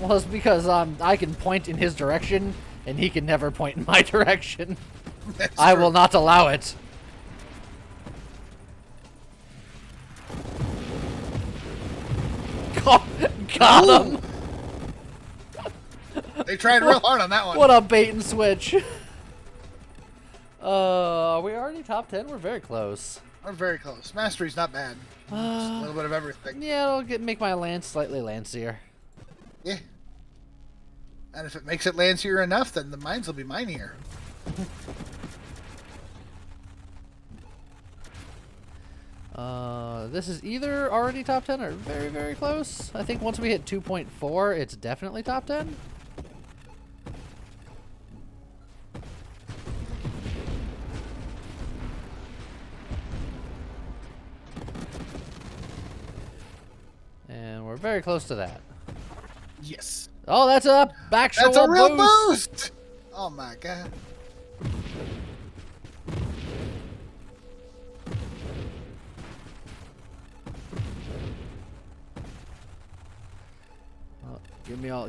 Well, it's because I can point in his direction, and he can never point in my direction. I will not allow it. Got him. They tried real hard on that one. What a bait and switch. Are we already top 10? We're very close. We're very close. Mastery's not bad. Just a little bit of everything. Yeah, it'll make my lance slightly lancier. Yeah. And if it makes it lancier enough, then the mines will be minier. This is either already top 10 or very, very close. I think once we hit 2.4, it's definitely top 10. And we're very close to that. Yes. Oh, that's a That's a real boost! Oh my god.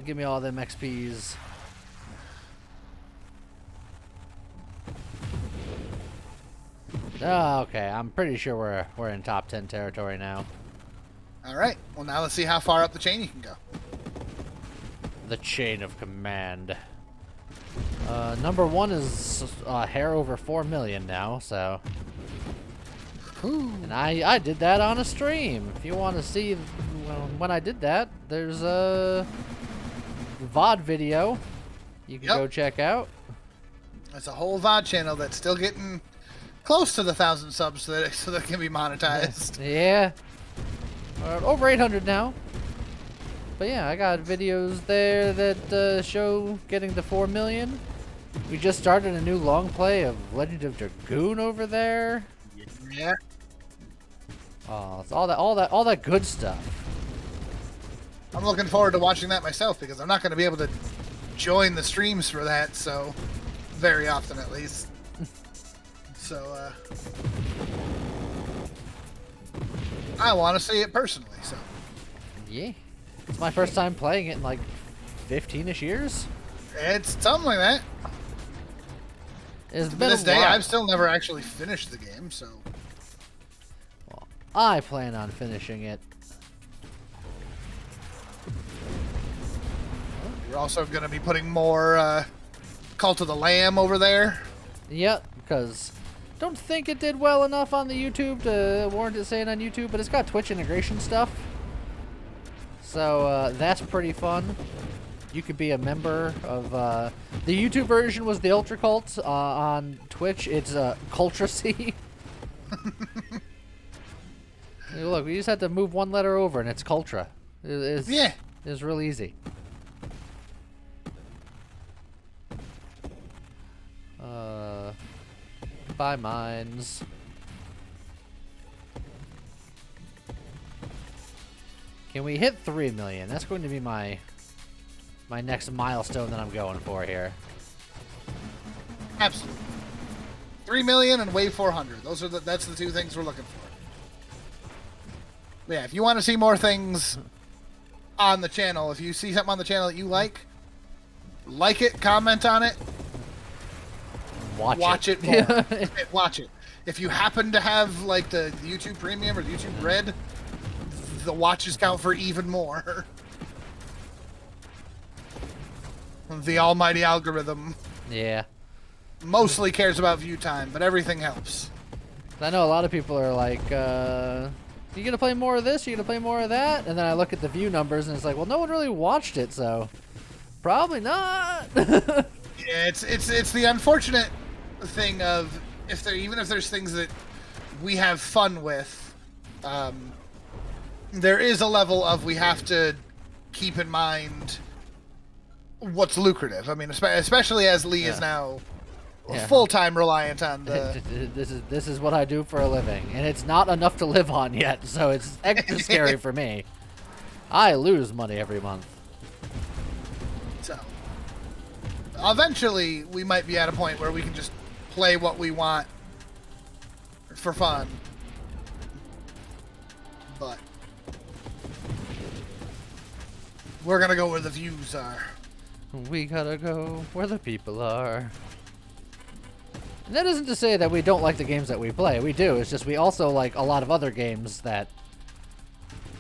Give me all them XPs. Oh, okay, I'm pretty sure we're in top 10 territory now. All right. Well, now let's see how far up the chain you can go. The chain of command. Number 1 is a hair over 4 million now, so. Ooh. And I did that on a stream. If you want to see when I did that, there's a VOD video you can go check out. It's a whole VOD channel that's still getting close to the 1,000 subs so that it can be monetized. Yeah. Over 800 now. But yeah, I got videos there that show getting to 4 million. We just started a new long play of Legend of Dragoon over there. Yeah. Oh, it's all that good stuff. I'm looking forward to watching that myself because I'm not going to be able to join the streams for that, so very often at least. So I want to see it personally. So yeah, it's my first time playing it in like 15ish years. It's something like that. It's to been this a day, while. I've still never actually finished the game, so. Well, I plan on finishing it. You're also going to be putting more Cult of the Lamb over there. Yep, because don't think it did well enough on the YouTube to warrant it saying on YouTube, but it's got Twitch integration stuff. So that's pretty fun. You could be a member of the YouTube version was the Ultra Cult. On Twitch, it's Cultracy. Look, we just had to move one letter over, and it's Cultra. Yeah, it's real easy. Buy mines. Can we hit 3 million? That's going to be my next milestone that I'm going for here. absolutely. 3 million and Wave 400. That's the two things we're looking for. But yeah, if you want to see more things on the channel, if you see something on the channel that you like it, comment on it. Watch it more. Watch it. If you happen to have like the YouTube Premium or the YouTube Red, the watches count for even more. The almighty algorithm. Yeah. mostly cares about view time, but everything helps. I know a lot of people are like, you gonna play more of this? You gonna play more of that? And then I look at the view numbers and it's like, well, no one really watched it, so probably not. Yeah, it's the unfortunate thing of even if there's things that we have fun with, there is a level of we have to keep in mind what's lucrative. I mean, especially as Lee is now full-time reliant on the. This is what I do for a living, and it's not enough to live on yet, so it's extra scary for me. I lose money every month. So eventually, we might be at a point where we can just play what we want for fun, but we're gonna go where the views are. We gotta go where the people are. And that isn't to say that we don't like the games that we play. We do. It's just we also like a lot of other games that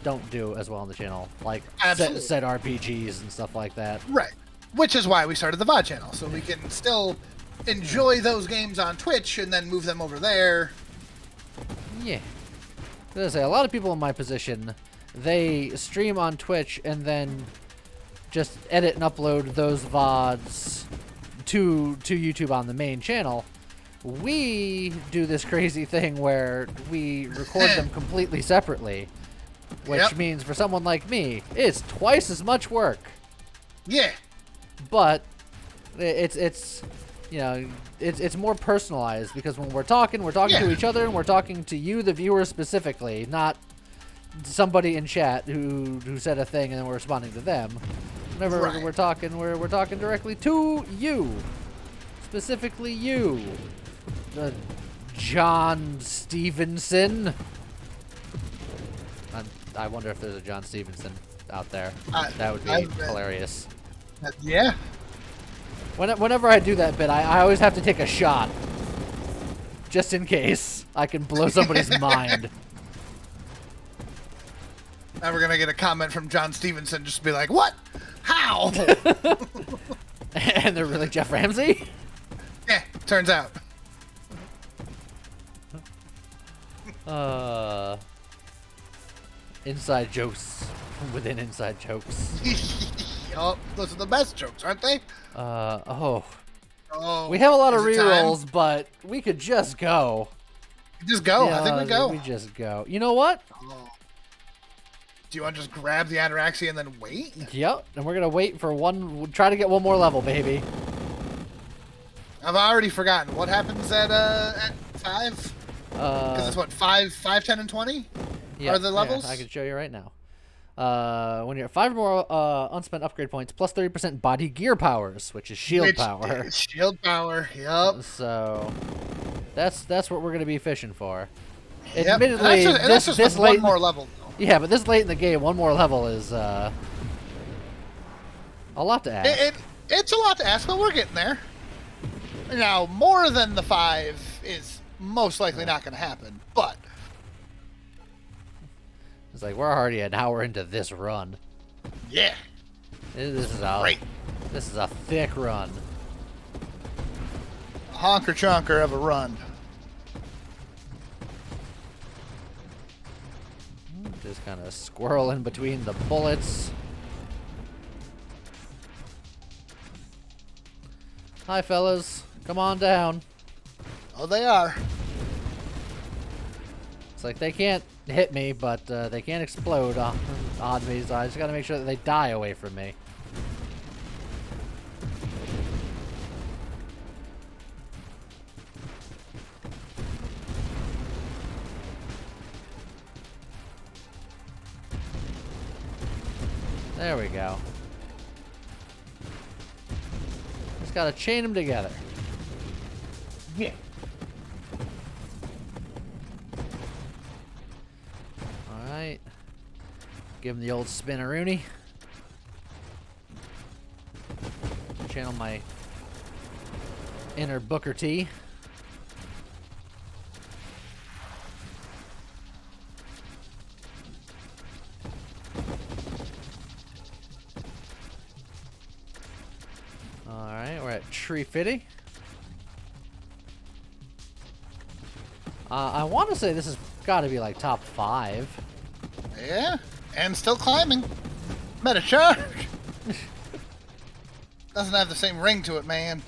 don't do as well on the channel, like set RPGs and stuff like that. Right. Which is why we started the VOD channel, so we can still enjoy those games on Twitch and then move them over there. Yeah. As I say, a lot of people in my position, they stream on Twitch and then just edit and upload those VODs to YouTube on the main channel. We do this crazy thing where we record them completely separately, which means for someone like me, it's twice as much work. Yeah. But it's you know, it's more personalized because when we're talking to each other and we're talking to you, the viewer specifically, not somebody in chat who said a thing and then we're responding to them. Whenever we're talking directly to you, specifically you, John Stevenson. I wonder if there's a John Stevenson out there. That would be hilarious. Yeah. Whenever I do that bit, I always have to take a shot, just in case I can blow somebody's mind. Now we're gonna get a comment from John Stevenson, just be like, "What? How?" And they're really Jeff Ramsey? Yeah, turns out. Inside jokes within inside jokes. Oh, those are the best jokes, aren't they? Oh. Oh. We have a lot of rerolls, but we could just go. Just go. Yeah, I think we go. We just go. You know what? Oh. Do you want to just grab the Ataraxia and then wait? Yep. And we're gonna wait for try to get one more level, baby. I've already forgotten. What happens at 5? Because it's what, 5, 10, and 20? Yeah, are the levels? Yeah, I can show you right now. When you're at 5 or more unspent upgrade points, plus 30% body gear powers, which is shield power. Shield power, yep. So that's what we're gonna be fishing for. Yep. Admittedly, that's just this late one more level. Yeah, but this late in the game, one more level is a lot to ask. It's a lot to ask, but we're getting there. Now, more than the 5 is most likely not going to happen, but it's like we're already an hour into this run. Yeah. This is great. This is a thick run. A honker chonker of a run. Just kind of squirrel in between the bullets. Hi, fellas. Come on down. Oh, they are. It's like they can't hit me, but they can't explode on me, so I just gotta make sure that they die away from me. There we go. Just gotta chain them together. Yeah. Alright. Give him the old spinneroony. Channel my inner Booker T. Alright, we're at Tree Fitty. I want to say this has got to be like top 5. Yeah, and still climbing. Meta charge. Doesn't have the same ring to it, man.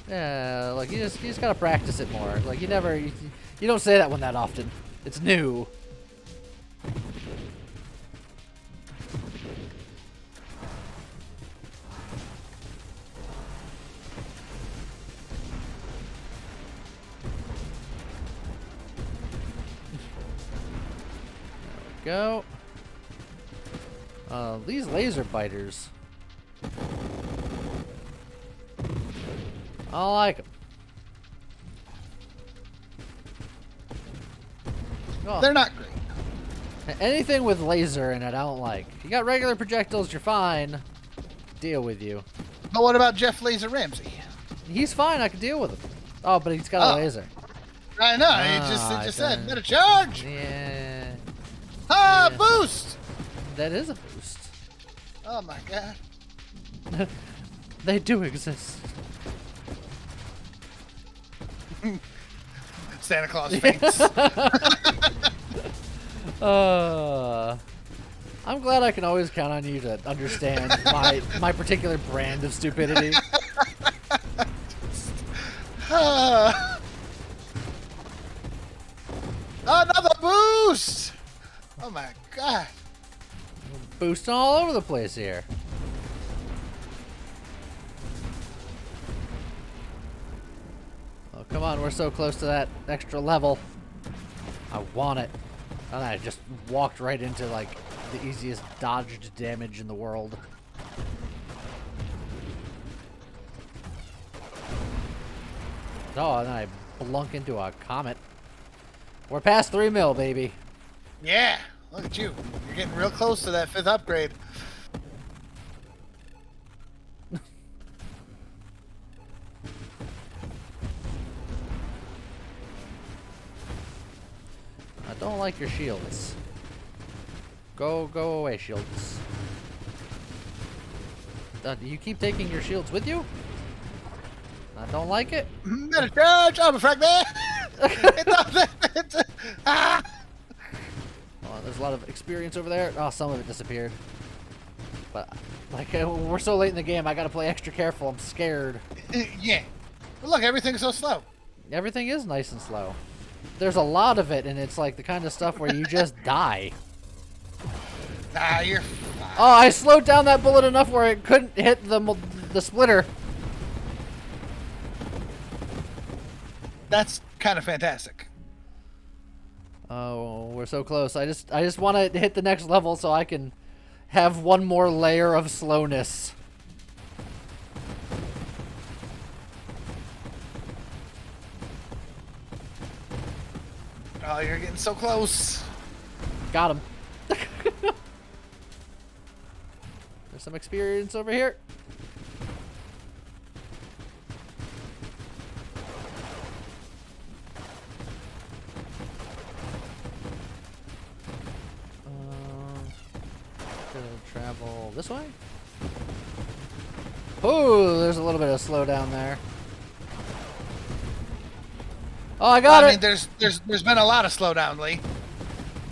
Yeah, like you just gotta practice it more. Like you don't say that one that often. It's new. Go. These laser biters. I like them. Oh. They're not great. Anything with laser in it, I don't like. You got regular projectiles, you're fine. Deal with you. But what about Jeff Laser Ramsey? He's fine. I can deal with him. Oh, but he's got a laser. I know. He just said, meta charge. Yeah. Ah, yeah. Boost. That is a boost. Oh my god. They do exist. Santa Claus face. I'm glad I can always count on you to understand my particular brand of stupidity. Another boost! Oh my god. Boosting all over the place here. Oh, come on, we're so close to that extra level. I want it. And I just walked right into, like, the easiest dodged damage in the world. Oh, and then I blunk into a comet. We're past 3 mil, baby. Yeah, look at you. You're getting real close to that 5th upgrade. I don't like your shields. Go away, shields. You keep taking your shields with you? I don't like it. Meta charge! I'm a fragment! Ah! Oh, there's a lot of experience over there. Oh, some of it disappeared. But, like, we're so late in the game, I gotta play extra careful. I'm scared. Yeah. But look, everything's so slow. Everything is nice and slow. There's a lot of it, and it's like the kind of stuff where you just die. Nah, you're fine. Oh, I slowed down that bullet enough where it couldn't hit the splitter. That's kind of fantastic. Oh, we're so close. I just want to hit the next level so I can have one more layer of slowness. Oh, you're getting so close. Got him. There's some experience over here. Travel this way. Oh, there's a little bit of slowdown there. Oh, I got it. I mean, there's been a lot of slowdown, Lee.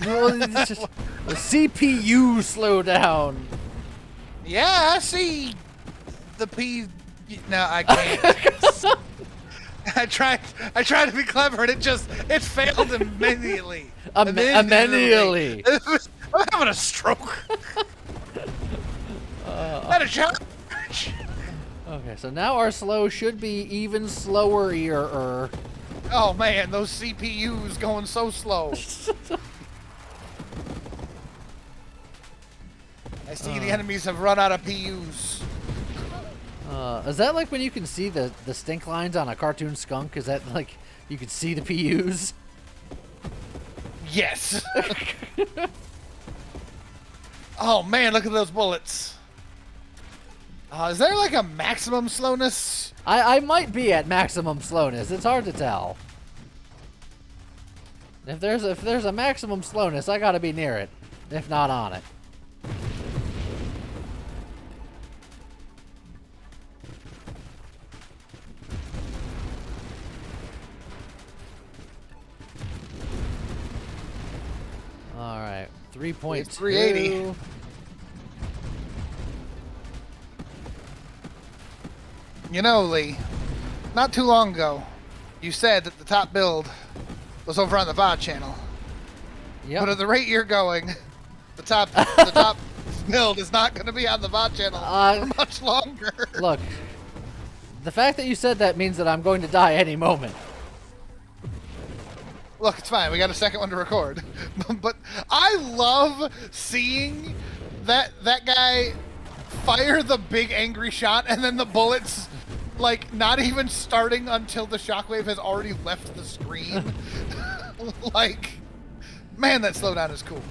It's just the CPU slowdown. Yeah, I see the P. No, I can't. I tried to be clever, and it failed immediately. Immediately. I'm having a stroke. Not a joke. Okay, so now our slow should be even slower-er. Oh man, those CPUs going so slow. I see the enemies have run out of PUs. Is that like when you can see the stink lines on a cartoon skunk? Is that like you can see the PUs? Yes. Oh man, look at those bullets. Is there like a maximum slowness? I might be at maximum slowness. It's hard to tell. If there's a maximum slowness, I gotta be near it, if not on it. 3.2. 380. You know, Lee, not too long ago, you said that the top build was over on the VOD channel. Yep. But at the rate you're going, the top build is not going to be on the VOD channel for much longer. Look, the fact that you said that means that I'm going to die any moment. Look, it's fine. We got a second one to record. But I love seeing that guy fire the big angry shot and then the bullets, like, not even starting until the shockwave has already left the screen. Like, man, that slowdown is cool.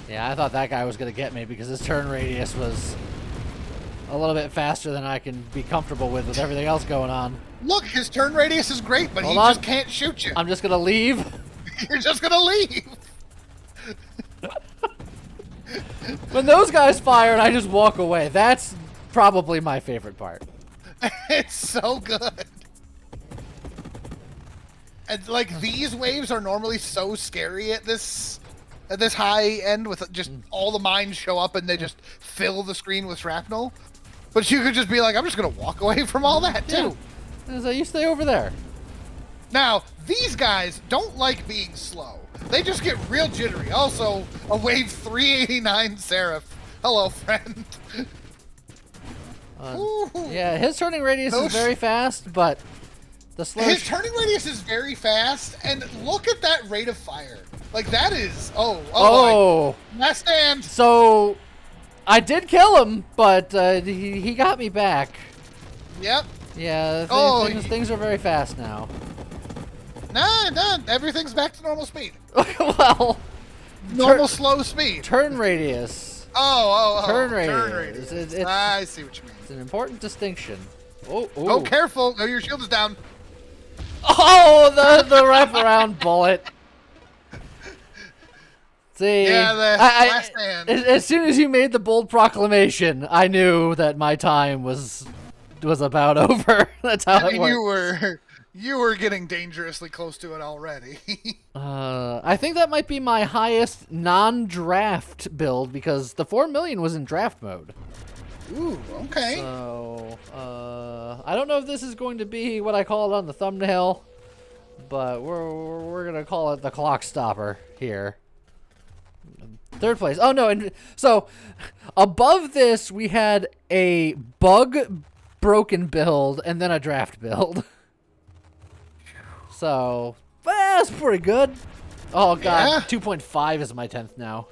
Yeah, I thought that guy was going to get me because his turn radius was a little bit faster than I can be comfortable with everything else going on. Look, his turn radius is great, but Hold on. just can't shoot you. I'm just going to leave. You're just going to leave. When those guys fire and I just walk away, that's probably my favorite part. It's so good. And like these waves are normally so scary at this high end with just all the mines show up and they just fill the screen with shrapnel. But you could just be like, I'm just gonna walk away from all that too. Yeah. So you stay over there. Now, these guys don't like being slow. They just get real jittery. Also, a wave 389 Seraph. Hello, friend. Yeah, his turning radius is very fast, but the slow... His turning radius is very fast, and look at that rate of fire. Like, that is... Oh. Last stand. So, I did kill him, but he got me back. Yep. Yeah, things are very fast now. Nah, everything's back to normal speed. Well... Normal slow speed. Turn radius. Turn radius. I see what you mean. It's an important distinction. Oh, careful. Oh, your shield is down. Oh, the wraparound bullet. See, yeah, last stand. As soon as you made the bold proclamation, I knew that my time was about over. That's how it worked. You were getting dangerously close to it already. I think that might be my highest non-draft build because the 4 million was in draft mode. Ooh, okay. So, I don't know if this is going to be what I call it on the thumbnail, but we're gonna call it the clock stopper here. Third place. Oh no, and so above this we had a bug broken build and then a draft build. So, that's pretty good. Oh god, yeah. 2.5 is my 10th now.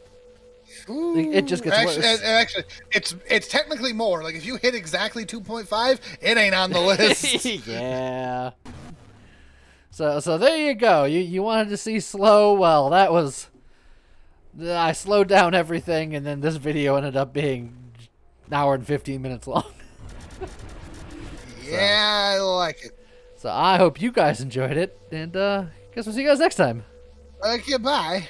Ooh, it just gets worse. Actually, it's technically more. Like if you hit exactly 2.5, it ain't on the list. Yeah. So there you go. You wanted to see slow? Well, that was... I slowed down everything, and then this video ended up being an hour and 15 minutes long. Yeah, I like it. So I hope you guys enjoyed it, and guess we'll see you guys next time. Okay, bye.